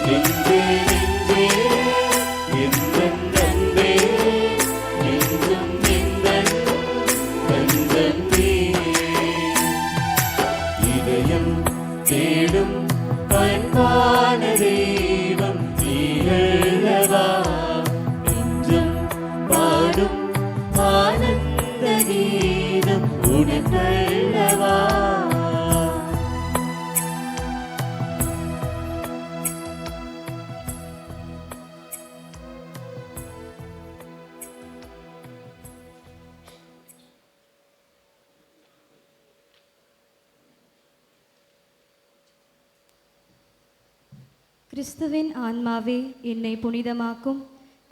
நெஞ்சே நெஞ்சே எங்கள் நன்றே, என்றும் எங்கள் தந்தம் நீ. இதயம் தேடும் அன்பான தெய்வம் நீயல்லவா, நெஞ்சம் பாடும் ஆனந்த கீதம் உனக்கல்லவா. கிறிஸ்துவின் ஆன்மாவே என்னை புனிதமாக்கும்,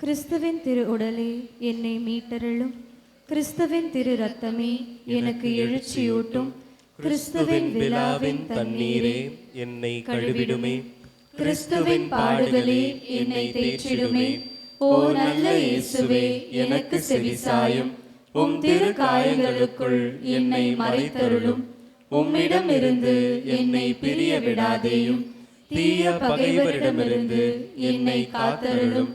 கிறிஸ்துவின் திரு உடலே என்னை மீட்டருளும், கிறிஸ்துவின் திரு இரத்தமே எனக்கு எழுச்சியூட்டும், கிறிஸ்துவின் விழாவின் தண்ணீரே என்னை கழுவிடுமே, கிறிஸ்துவின் பாடுகளே என்னை தேற்றிடுமே. ஓ நல்ல இயேசுவே, எனக்கு செவிசாயும், உம் திரு காயங்களுக்குள் என்னை மறைத்தருளும், உம்மிடமிருந்து என்னை பிரிய விடாதேயும், தீய பகைவரிடமிருந்து என்னை காத்தருளும்,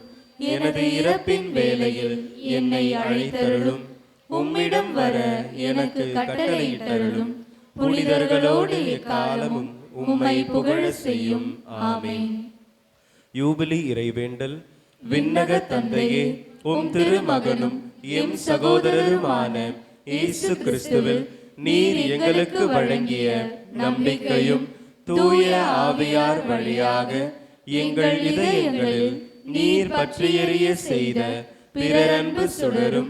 எனது இறப்பின் வேளையில் என்னை அழைத்தருளும், உம்மிடம் வர எனக்கு கட்டளையிட்டருளும், புனிதர்களோடு எக்காலமும் உம்மை புகழ செய்யும். ஆமென். யூபிலி இறைவேண்டல். விண்ணக தந்தையே, உம் திருமகனும் எம் சகோதரருமான இயேசு கிறிஸ்துவில் நீர் எங்களுக்கு வழங்கிய நம்பிக்கையும் தூய ஆவியார் வழியாக எங்கள் இதயங்களில் நீர் பற்றியெறிய செய்த பிறரன்பு சுடரும்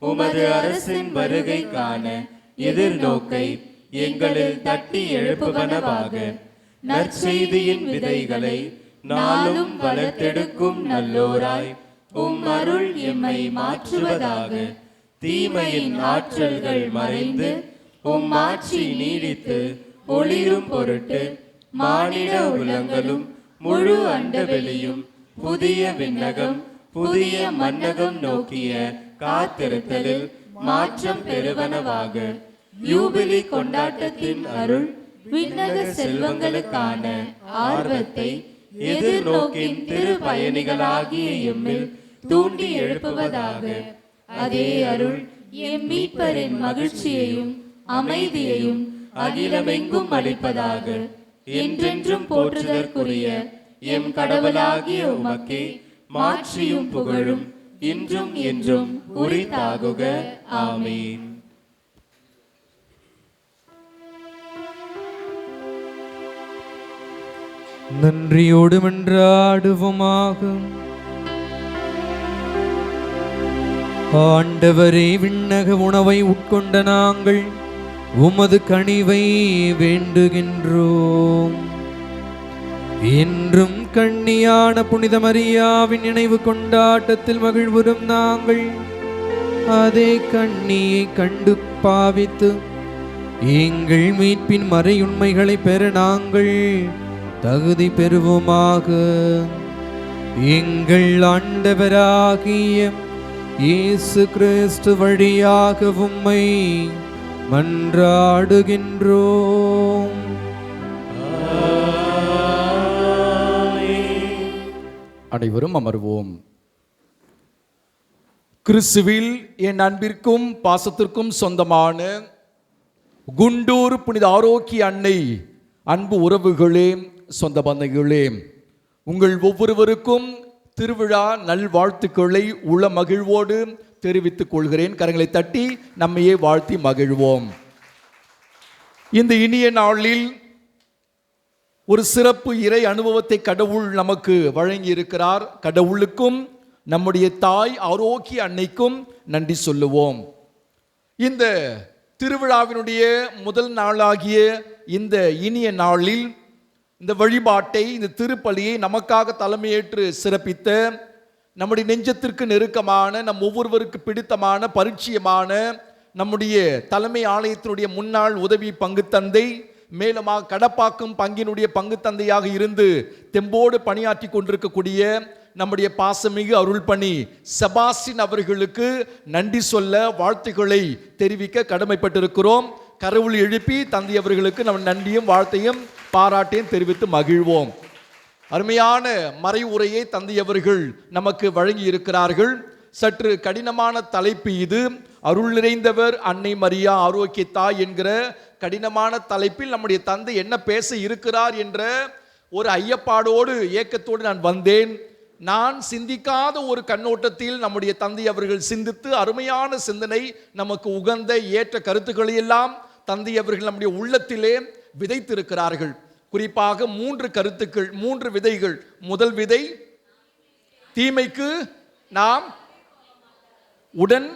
உமது அரசின் வருகைக்கான எதிர்நோக்கை எங்களில் தட்டி எழுப்புவனவாக நற்செய்தியின் விதைகளை நாளும் வளர்த்தெடுக்கும் நல்லோராய் உம் அருள் எம்மை மாற்றுவதாக. தீமையின் ஆற்றல்கள் மறைந்து உம் ஆட்சி நீடித்து ஒளிரும் பொருட்டு மானிட உலங்களும் முழு அண்டவெளியும் புதிய விண்ணகம் புதிய மன்னகம் நோக்கிய காத்திருத்தலில் மாற்றம் பெறுவனவாக. யூபிலி கொண்டாட்டத்தின் அருள் விண்ணக செல்வங்களுக்கான ஆர்வத்தை எதிர்நோக்கின் திரு பயணிகளாகிய எம்மில் தூண்டி எழுப்புவதாக. அதே அருள் எம் மீட்பரின் மகிழ்ச்சியையும் அமைதியையும் அகிலமெங்கும் அளிப்பதாக. என்றென்றும் போற்றுதற்குரிய எம் கடவுளாகிய உமக்கே மாட்சியும் புகழும் இன்றும் என்றும் உரித்தாகுக. ஆமீன். நன்றியோடு மன்றாடுவோமாக. ஆண்டவரே, விண்ணக உணவை உட்கொண்ட நாங்கள் உமது கனிவை வேண்டுகின்றோம். என்றும் கண்ணியான புனித மரியாவின் நினைவு கொண்டாட்டத்தில் மகிழ்வுறும் நாங்கள் அதே கண்ணியை கண்டு பாவித்து எங்கள் மீட்பின் மறையுண்மைகளை பெற நாங்கள் தகுதி பெறுவோமாக. எங்கள் ஆண்டவராகிய இயேசு கிறிஸ்து வழியாக உம்மை மன்றாடுகின்றோம். அனைவரும் அமர்வோம். கிறிஸ்துவில் என் அன்பிற்கும் பாசத்திற்கும் சொந்தமான குண்டூர் புனித ஆரோக்கிய அன்னை அன்பு உறவுகளே, சொந்த பந்தங்களே, உங்கள் ஒவ்வொருவருக்கும் திருவிழா நல்வாழ்த்துக்களை உள மகிழ்வோடு தெரிவித்துக் கொள்கிறேன். கரங்களை தட்டி நம்மையே வாழ்த்தி மகிழ்வோம். இந்த இனிய நாளில் ஒரு சிறப்பு இறை அனுபவத்தை கடவுள் நமக்கு வழங்கி இருக்கிறார். கடவுளுக்கும் நம்முடைய தாய் ஆரோக்கிய அன்னைக்கும் நன்றி சொல்லுவோம். இந்த திருவிழாவினுடைய முதல் நாளாகிய இந்த இனிய நாளில் இந்த வழிபாட்டை, இந்த திருப்பலியை நமக்காக தலைமையேற்று சிறப்பித்த நம்முடைய நெஞ்சத்திற்கு நெருக்கமான, நம் ஒவ்வொருவருக்கு பிடித்தமான, பரிச்சயமான நம்முடைய தலைமை ஆலயத்தினுடைய முன்னாள் உதவி பங்கு தந்தை, மேலுமாக கடப்பாக்கும் பங்கினுடைய பங்கு தந்தையாக இருந்து தெம்போடு பணியாற்றி கொண்டிருக்கக்கூடிய நம்முடைய பாசமிகு அருள்பணி செபாஸ்டின் அவர்களுக்கு நன்றி சொல்ல, வாழ்த்துக்களை தெரிவிக்க கடமைப்பட்டிருக்கிறோம். கரவுள் எழுப்பி தந்தை அவர்களுக்கு நம்ம நன்றியும் வாழ்த்தையும் பாராட்டையும் தெரிவித்து மகிழ்வோம். அருமையான மறை உரையை தந்தை அவர்கள் நமக்கு வழங்கி இருக்கிறார்கள். சற்று கடினமான தலைப்பு இது. அருள் நிறைந்தவர் அன்னை மரியா ஆரோக்கிய தாய் என்கிற கடினமான தலைப்பில் நம்முடைய தந்தை என்ன பேச இருக்கிறார் என்ற ஒரு ஐயப்பாடோடு ஏக்கத்தோடு நான் வந்தேன். நான் சிந்திக்காத ஒரு கண்ணோட்டத்தில் நம்முடைய தந்தை அவர்கள் சிந்தித்து அருமையான சிந்தனை, நமக்கு உகந்த ஏற்ற கருத்துக்களை எல்லாம் தந்தை அவர்கள் நம்முடைய உள்ளத்திலே விதைத்திருக்கிறார்கள். குறிப்பாக 3 கருத்துக்கள், 3 விதைகள். முதல் விதை, தீமைக்கு நாம் உடன்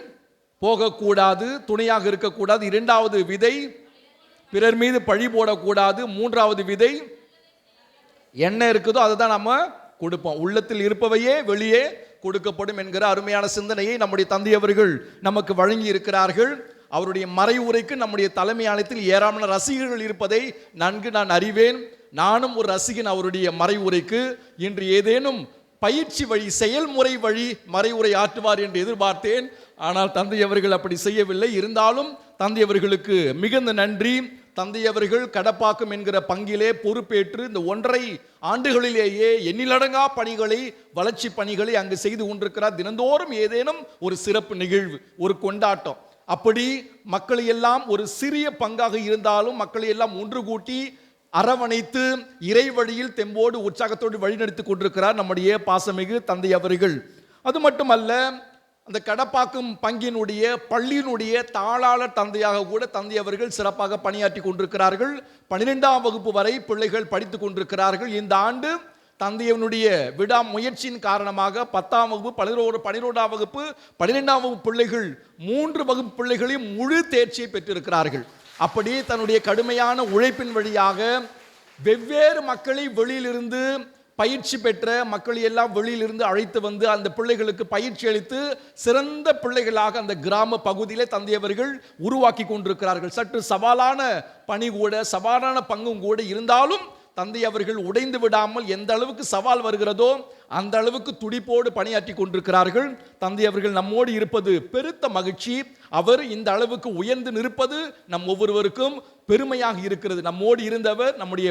போகக்கூடாது, துணையாக இருக்கக்கூடாது. 2வது விதை, பிறர் மீது பழி போடக்கூடாது. 3வது விதை, என்ன இருக்குதோ அதை தான் நம்ம கொடுப்போம். உள்ளத்தில் இருப்பவையே வெளியே கொடுக்கப்படும் என்கிற அருமையான சிந்தனையை நம்முடைய தந்தை அவர்கள் நமக்கு வழங்கி இருக்கிறார்கள். அவருடைய மறைவுரைக்கு நம்முடைய தலைமை ஆலயத்தில் ஏராளமான ரசிகர்கள் இருப்பதை நன்கு நான் அறிவேன். நானும் ஒரு ரசிகன் அவருடைய மறைவுரைக்கு. இன்று ஏதேனும் பயிற்சி வழி, செயல்முறை வழி மறைவுரை ஆற்றுவார் என்று எதிர்பார்த்தேன். ஆனால் தந்தை அவர்கள் அப்படி செய்யவில்லை. இருந்தாலும் தந்தை அவர்களுக்கு மிகுந்த நன்றி. தந்தை அவர்கள் கடப்பாக்கம் என்கிற பங்கிலே பொறுப்பேற்று இந்த 1.5 ஆண்டுகளிலேயே எண்ணிலடங்கா பணிகளை, வளர்ச்சி பணிகளை அங்கு செய்து கொண்டிருக்கிறார். தினந்தோறும் ஏதேனும் ஒரு சிறப்பு நிகழ்வு, ஒரு கொண்டாட்டம், அப்படி மக்களை எல்லாம் ஒரு சிறிய பங்காக இருந்தாலும் மக்களை எல்லாம் ஒன்று கூட்டி அரவணைத்து இறை வழியில் தெம்போடு உற்சாகத்தோடு வழிநடத்தி கொண்டிருக்கிறார் நம்முடைய பாசமிகு தந்தை அவர்கள். அது மட்டுமல்ல, அந்த கடப்பாக்கும் பங்கினுடைய பள்ளியினுடைய தாளாளர் தந்தையாக கூட தந்தை அவர்கள் சிறப்பாக பணியாற்றி கொண்டிருக்கிறார்கள். 12ஆம் வகுப்பு வரை பிள்ளைகள் படித்து கொண்டிருக்கிறார்கள். இந்த ஆண்டு தந்தையவனுடைய விடாமுயற்சியின் காரணமாக 10ஆம் வகுப்பு, 11ஆம் வகுப்பு, 12ஆம் வகுப்பு பிள்ளைகள் 3 வகுப்பு பிள்ளைகளையும் முழு தேர்ச்சியை பெற்றிருக்கிறார்கள். அப்படி தன்னுடைய கடுமையான உழைப்பின் வழியாக வெவ்வேறு மக்களை வெளியிலிருந்து பயிற்சி பெற்ற மக்களை எல்லாம் வெளியிலிருந்து அழைத்து வந்து அந்த பிள்ளைகளுக்கு பயிற்சி அளித்து சிறந்த பிள்ளைகளாக அந்த கிராம பகுதியிலே தந்தையவர்கள் உருவாக்கி கொண்டிருக்கிறார்கள். சற்று சவாலான பணி கூட, சவாலான பங்கும் கூட இருந்தாலும் தந்தை அவர்கள் உடைந்து விடாமல் எந்த அளவுக்கு சவால் வருகிறதோ அந்த அளவுக்கு துடிப்போடு பணியாற்றி கொண்டிருக்கிறார்கள். தந்தை அவர்கள் நம்மோடு இருப்பது பெருத்த மகிழ்ச்சி. அவர் இந்த அளவுக்கு உயர்ந்து நிற்பது நம் ஒவ்வொருவருக்கும் பெருமையாக இருக்கிறது. நம்மோடு இருந்தவர், நம்முடைய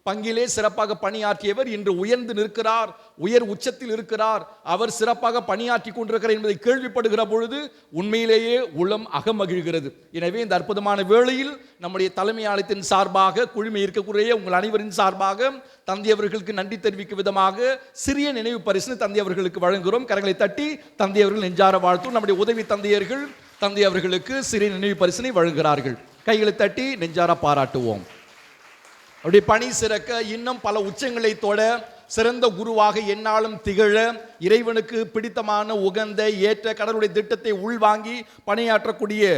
பங்கிலே சிறப்பாக பணியாற்றியவர் இன்று உயர்ந்து நிற்கிறார், உயர் உச்சத்தில் இருக்கிறார், அவர் சிறப்பாக பணியாற்றி கொண்டிருக்கிறார் என்பதை கேள்விப்படுகிற பொழுது உண்மையிலேயே உளம் அகமகிழ்கிறது. எனவே இந்த அற்புதமான வேளையில் நம்முடைய தலைமை ஆலயத்தின் சார்பாக, குழுமை இருக்கக்கூடிய உங்கள் அனைவரின் சார்பாக தந்தை அவர்களுக்கு நன்றி தெரிவிக்கும் விதமாக சிறிய நினைவு பரிசு தந்தை அவர்களுக்கு வழங்குகிறோம். கரங்களை தட்டி தந்தை அவர்கள் நெஞ்சார வாழ்த்தும். நம்முடைய உதவி தந்தையர்கள் தந்தை அவர்களுக்கு சிறிய நினைவு பரிசினை வழங்குகிறார்கள். கைகளை தட்டி நெஞ்சார பாராட்டுவோம். அவருடைய பணி சிறக்க, இன்னும் பல உச்சங்களை தொட, சிறந்த குருவாக எந்நாளும் திகழ, இறைவனுக்கு பிடித்தமான உகந்த ஏற்ற கடவுளுடைய திட்டத்தை உள்வாங்கி பணியாற்றக்கூடிய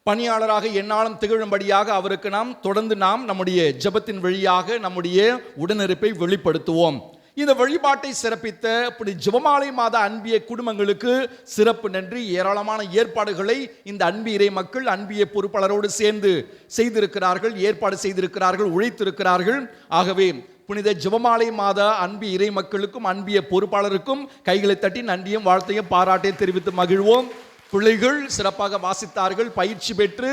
பணியாளராக எந்நாளும் திகழும்படியாக அவருக்கு தொடர்ந்து நம்முடைய ஜெபத்தின் வழியாக நம்முடைய உடனிருப்பை வெளிப்படுத்துவோம். இந்த வழிபாட்டை சிறப்பித்த இப்படி ஜெபமாலை மாத அன்பிய குடும்பங்களுக்கு சிறப்பு நன்றி. ஏராளமான ஏற்பாடுகளை இந்த அன்பிய இறை மக்கள் அன்பிய பொறுப்பாளரோடு சேர்ந்து செய்திருக்கிறார்கள், ஏற்பாடு செய்திருக்கிறார்கள், உழைத்திருக்கிறார்கள். ஆகவே புனித ஜெபமாலை மாத அன்பிய இறை மக்களுக்கும் அன்பிய பொறுப்பாளருக்கும் கைகளை தட்டி நன்றியும் வாழ்த்தையும் பாராட்டையும் தெரிவித்து மகிழ்வோம். பிள்ளைகள் சிறப்பாக வாசித்தார்கள், பயிற்சி பெற்று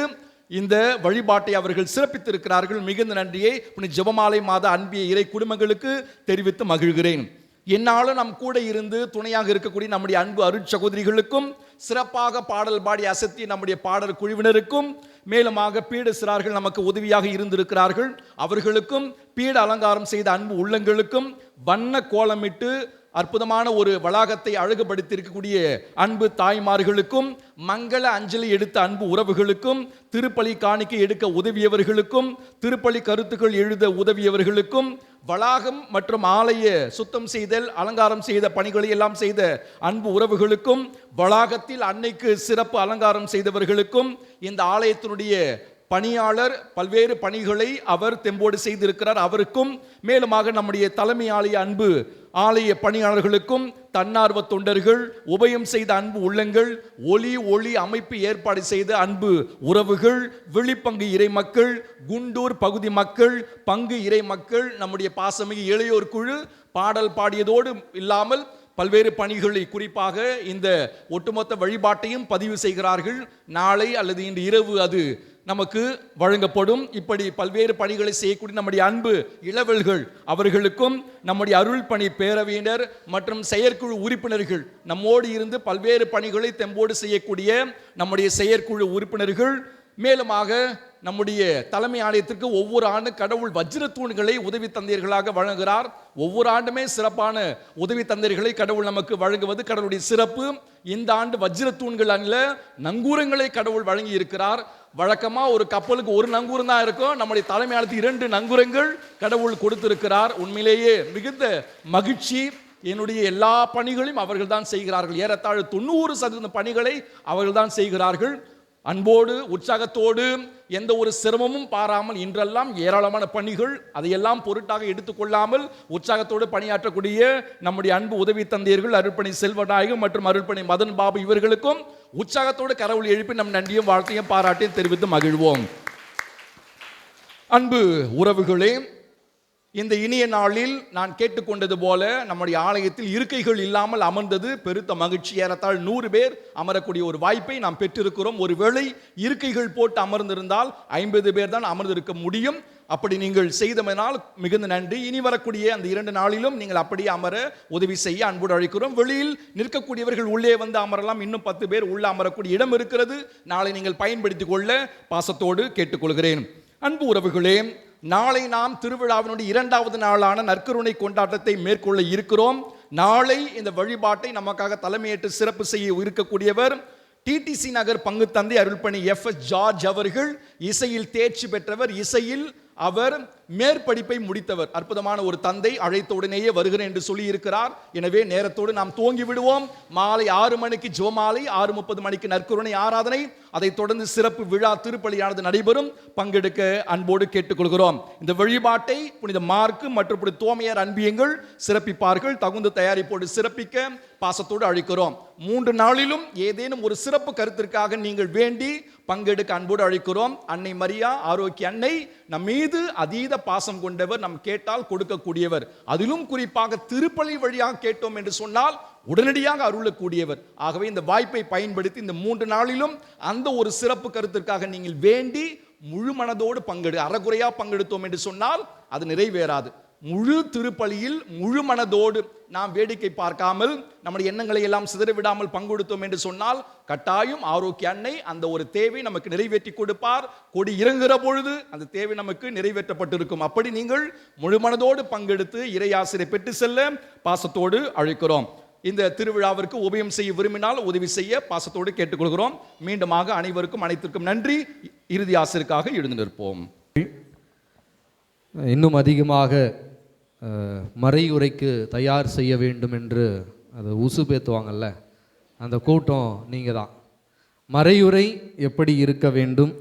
இந்த வழிபாட்டை அவர்கள் சிறப்பித்திருக்கிறார்கள். மிகுந்த நன்றியை ஜெபமாலை மாத அன்பிய இறை குடும்பங்களுக்கு தெரிவித்து மகிழ்கிறேன். என்னாலும் நம் கூட இருந்து துணையாக இருக்கக்கூடிய நம்முடைய அன்பு அருட்சகோதரிகளுக்கும், சிறப்பாக பாடல் பாடி அசத்தி நம்முடைய பாடல் குழுவினருக்கும், மேலுமாக பீட சிறார்கள் நமக்கு உதவியாக இருந்திருக்கிறார்கள், அவர்களுக்கும், பீட அலங்காரம் செய்த அன்பு உள்ளங்களுக்கும், வண்ண கோலமிட்டு அற்புதமான ஒரு வளாகத்தை அழகுபடுத்தி இருக்கக்கூடிய அன்பு தாய்மார்களுக்கும், மங்கள அஞ்சலி எடுத்த அன்பு உறவுகளுக்கும், திருப்பலி காணிக்கை எடுக்க உதவியவர்களுக்கும், திருப்பலி கருத்துக்கள் எழுத உதவியவர்களுக்கும், வளாகம் மற்றும் ஆலய சுத்தம் செய்தல், அலங்காரம் செய்த பணிகளை எல்லாம் செய்த அன்பு உறவுகளுக்கும், வளாகத்தில் அன்னைக்கு சிறப்பு அலங்காரம் செய்தவர்களுக்கும், இந்த ஆலயத்தினுடைய பணியாளர் பல்வேறு பணிகளை அவர் தெம்போடு செய்திருக்கிறார், அவருக்கும், மேலுமாக நம்முடைய தலைமை ஆலய அன்பு ஆலய பணியாளர்களுக்கும், தன்னார்வ தொண்டர்கள், உபயம் செய்த அன்பு உள்ளங்கள், ஒளி அமைப்பு ஏற்பாடு செய்த அன்பு உறவுகள், விழிப்பங்கு இறை மக்கள், குண்டூர் பகுதி மக்கள், பங்கு இறை மக்கள், நம்முடைய பாசமிகு இளையோர் குழு பாடல் பாடியதோடு இல்லாமல் பல்வேறு பணிகளை, குறிப்பாக இந்த ஒட்டுமொத்த வழிபாட்டையும் பதிவு செய்கிறார்கள். நாளை அல்லது இன்று இரவு அது நமக்கு வழங்கப்படும். இப்படி பல்வேறு பணிகளை செய்யக்கூடிய நம்முடைய அன்பு இளவல்கள் அவர்களுக்கும், நம்முடைய அருள் பணி பேரவையினர் மற்றும் செயற்குழு உறுப்பினர்கள், நம்மோடு இருந்து பல்வேறு பணிகளை தெம்போடு செய்யக்கூடிய நம்முடைய செயற்குழு உறுப்பினர்கள், மேலுமாக நம்முடைய தலைமை ஆலயத்திற்கு ஒவ்வொரு ஆண்டு கடவுள் வஜ்ர தூண்களை உதவி தந்தையர்களாக வழங்குகிறார். ஒவ்வொரு ஆண்டுமே சிறப்பான உதவி தந்தையர்களை கடவுள் நமக்கு வழங்குவது கடவுளுடைய சிறப்பு. இந்த ஆண்டு வஜ்ர தூண்கள் அல்ல, நங்கூரங்களை கடவுள் வழங்கி இருக்கிறார். வழக்கமா ஒரு கப்பலுக்கு ஒரு நங்கூரம் தான் இருக்கும், நம்முடைய தலைமை ஆலயத்துக்கு 2 நங்கூரங்கள் கடவுள் கொடுத்திருக்கிறார். உண்மையிலேயே மிகுந்த மகிழ்ச்சி. என்னுடைய எல்லா பணிகளையும் அவர்கள் தான் செய்கிறார்கள். ஏறத்தாழ 90% பணிகளை அவர்கள் தான் செய்கிறார்கள். அன்போடு உற்சாகத்தோடு எந்த ஒரு சிரமமும் பாராமல் இன்றெல்லாம் ஏராளமான பணிகள் அதையெல்லாம் பொருட்டாக எடுத்துக்கொள்ளாமல் உற்சாகத்தோடு பணியாற்றக்கூடிய நம்முடைய அன்பு உதவி தந்தையர்கள் அருள்பணி செல்வநாயகம் மற்றும் அருள்பணி மதன் பாபு இவர்களுக்கும் உற்சாகத்தோடு கரவொலி எழுப்பி நம் நன்றியும் வாழ்த்தையும் பாராட்டையும் தெரிவித்து மகிழ்வோம். அன்பு உறவுகளே, இந்த இனிய நாளில் நான் கேட்டுக்கொண்டது போல நம்முடைய ஆலயத்தில் இருக்கைகள் இல்லாமல் அமர்ந்தது பெருத்த மகிழ்ச்சி. ஏறத்தாழ் 100 பேர் அமரக்கூடிய ஒரு வாய்ப்பை நாம் பெற்றிருக்கிறோம். ஒருவேளை இருக்கைகள் போட்டு அமர்ந்திருந்தால் 50 பேர் தான் அமர்ந்திருக்க முடியும். அப்படி நீங்கள் செய்தமையினால் மிகுந்த நன்றி. இனி வரக்கூடிய அந்த 2 நாளிலும் நீங்கள் அப்படியே அமர உதவி செய்ய அன்போடு அழைக்கிறோம். வெளியில் நிற்கக்கூடியவர்கள் உள்ளே வந்து அமரலாம். இன்னும் 10 பேர் உள்ள அமரக்கூடிய இடம் இருக்கிறது. நாளை நீங்கள் பயன்படுத்திக் கொள்ள பாசத்தோடு கேட்டுக்கொள்கிறேன். அன்பு உறவுகளே, நாளை நாம் திருவிழாவினுடைய 2வது நாளான நற்கருணை கொண்டாட்டத்தை மேற்கொள்ள இருக்கிறோம். நாளை இந்த வழிபாட்டை நமக்காக தலைமையேற்று சிறப்பு செய்ய இருக்கக்கூடியவர் டிடிசி நகர் பங்கு தந்தை அருள்பணி FS ஜார்ஜ் அவர்கள். இசையில் தேர்ச்சி பெற்றவர், இசையில் அவர் மேற்படிப்பை முடித்தவர். அற்புதமான ஒரு தந்தை. அழைத்த உடனேயே வருகிறேன் என்று சொல்லி இருக்கிறார். எனவே நேரத்தோடு நாம் துவங்கி விடுவோம். மாலை 6 மணிக்கு ஜெபமாலை, 6:30 மணிக்கு நற்கருணை ஆராதனை, அதைத் தொடர்ந்து சிறப்பு விழா திருப்பலியானது நடைபெறும். பங்கெடுக்க அன்போடு கேட்டுக்கொள்கிறோம். இந்த வழிபாட்டை புனித மார்க்கு மற்றும் புனித தோமையார் அன்பியங்கள் சிறப்பிப்பார்கள். தகுந்த தயாரிப்போடு சிறப்பிக்க பாசத்தோடு அழைக்கிறோம். 3 நாளிலும் ஏதேனும் ஒரு சிறப்பு கருத்திற்காக நீங்கள் வேண்டி பங்கெடுக்க அன்போடு அழைக்கிறோம். அன்னை மரியா ஆரோக்கிய அன்னை நம் மீது அதீத பாசம் கொண்டவர், நம் கேட்டால் கொடுக்கக்கூடியவர். அதிலும் குறிப்பாக திருப்பலி வழியாக கேட்டோம் என்று சொன்னால் உடனடியாக அருளக்கூடியவர். ஆகவே இந்த வாய்ப்பை பயன்படுத்தி இந்த 3 நாளிலும் அந்த ஒரு சிறப்பு கருத்திற்காக நீங்கள் வேண்டி முழு மனதோடு அறகுறையா பங்கெடுத்தோம் என்று சொன்னால் அது நிறைவேறாது. முழு திருப்பலியில் முழு மனதோடு நாம் வேடிக்கை பார்க்காமல் நம்முடைய எண்ணங்களை எல்லாம் சிதறவிடாமல் பங்கெடுத்தோம் என்று சொன்னால் கட்டாயம் ஆரோக்கிய அன்னை அந்த ஒரு தேவை நமக்கு நிறைவேற்றி கொடுப்பார். கொடி இறங்குகிற பொழுது அந்த தேவை நமக்கு நிறைவேற்றப்பட்டிருக்கும். அப்படி நீங்கள் முழு மனதோடு பங்கெடுத்து இறையாசிரை பெற்று செல்ல பாசத்தோடு அழைக்கிறோம். இந்த திருவிழாவிற்கு உபயம் செய்ய விரும்பினால் உதவி செய்ய பாசத்தோடு கேட்டுக்கொள்கிறோம். மீண்டுமாக அனைவருக்கும் அனைத்திற்கும் நன்றி. இறுதி ஆசிரியருக்காக எழுந்து நிற்போம். இன்னும் அதிகமாக மறையுரைக்கு தயார் செய்ய வேண்டும் என்று அது உசுபேத்துவாங்கல்ல, அந்த கூட்டம் நீங்கள் தான். மறையுரை எப்படி இருக்க வேண்டும்,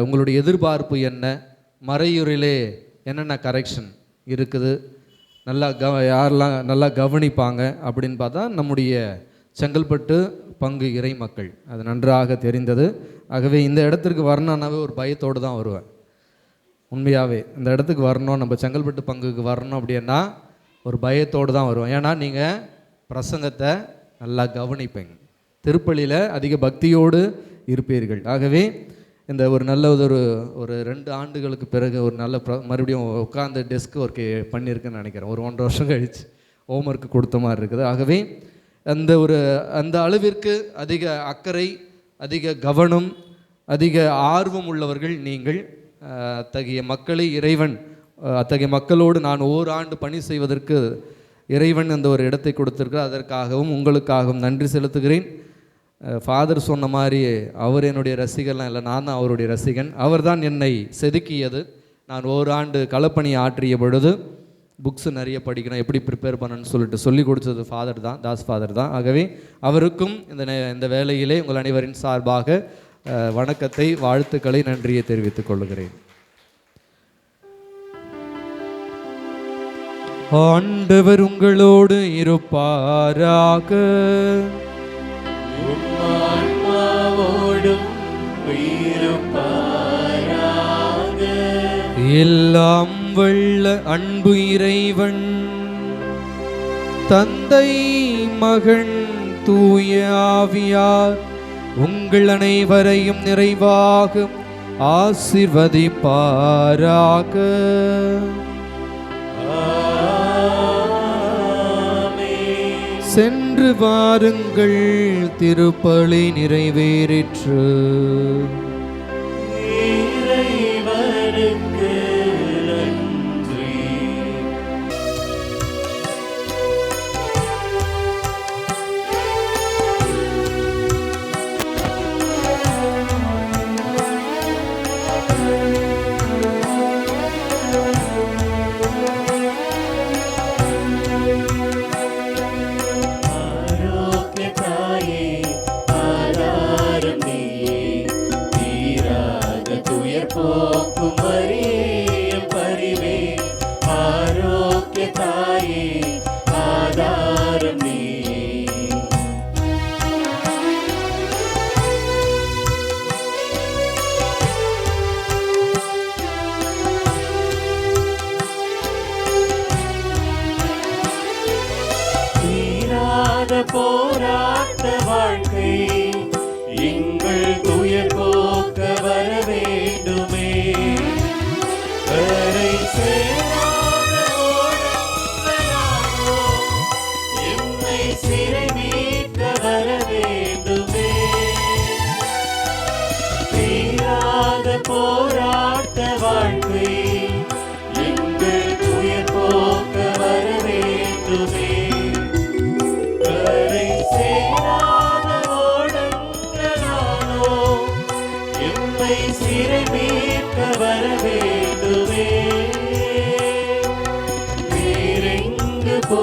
உங்களுடைய எதிர்பார்ப்பு என்ன, மறையுரையிலே என்னென்ன கரெக்ஷன் இருக்குது, நல்லா யாரெல்லாம் நல்லா கவனிப்பாங்க அப்படின்னு பார்த்தா நம்முடைய செங்கல்பட்டு பங்கு இறை மக்கள் அது நன்றாக தெரிந்தது. ஆகவே இந்த இடத்திற்கு வரணுன்னாவே ஒரு பயத்தோடு தான் வருவேன். உண்மையாகவே இந்த இடத்துக்கு வரணும், நம்ம செங்கல்பட்டு பங்குக்கு வரணும் அப்படின்னா ஒரு பயத்தோடு தான் வருவோம். ஏன்னா நீங்கள் பிரசங்கத்தை நல்லா கவனிப்பீங்க, திருப்பலியில் அதிக பக்தியோடு இருப்பீர்கள். ஆகவே இந்த ஒரு நல்ல ஒரு 2 ஆண்டுகளுக்கு பிறகு ஒரு நல்ல மறுபடியும் உட்காந்து டெஸ்க் ஒர்க் பண்ணியிருக்குன்னு நினைக்கிறேன். ஒரு 1.5 வருஷம் கழித்து ஹோம்ஒர்க்கு கொடுத்த மாதிரி இருக்குது. ஆகவே அந்த அளவிற்கு அதிக அக்கறை, அதிக கவனம், அதிக ஆர்வம் உள்ளவர்கள் நீங்கள். அத்தகைய மக்களை இறைவன், அத்தகைய மக்களோடு நான் ஓராண்டு பணி செய்வதற்கு இறைவன் அந்த ஒரு இடத்தை கொடுத்திருக்கிறார். அதற்காகவும் உங்களுக்காகவும் நன்றி செலுத்துகிறேன். ஃபாதர் சொன்ன மாதிரி அவர் என்னுடைய ரசிகர்லாம் இல்லை, நான் தான் அவருடைய ரசிகன். அவர் தான் என்னை செதுக்கியது. நான் ஓராண்டு களப்பணி ஆற்றிய பொழுது புக்ஸு நிறைய படிக்கணும், எப்படி ப்ரிப்பேர் பண்ணணும்னு சொல்லி கொடுத்தது ஃபாதர் தான், தாஸ் ஃபாதர் தான். ஆகவே அவருக்கும் இந்த வேளையிலே உங்கள் அனைவரின் சார்பாக வணக்கத்தை, வாழ்த்துக்களை, நன்றியை தெரிவித்துக் கொள்கிறேன். ஆண்டவர் உங்களோடு இருப்பாராக. எல்லாம் வல்ல அன்பு இறைவன் தந்தை, மகன், தூய ஆவியார் உங்கள் அனைவரையும் நிறைவாக ஆசீர்வதிப்பாராக. சென்று வாருங்கள், திருப்பலி நிறைவேறிற்று. ஆரோக்கிய தாயே, ஆதாரம் நீயே. போக்கும் மரியே பரிவே ஆரோக்கிய தாயே ஆதாரம் நீ. போராட்ட வாழ்க்கை எங்கள் துயர் போக்க வர வேண்டுமே. கரை சேராத ஓடங்களோ என்னை சிறை மீட்க வர வேண்டுமே. தீராத போராட்ட வாழ்க்கை எங்கள் துயர் போக்க வர வேண்டுமே. சிறை மீட்க வர வேண்டுமே. வேறெங்கு போ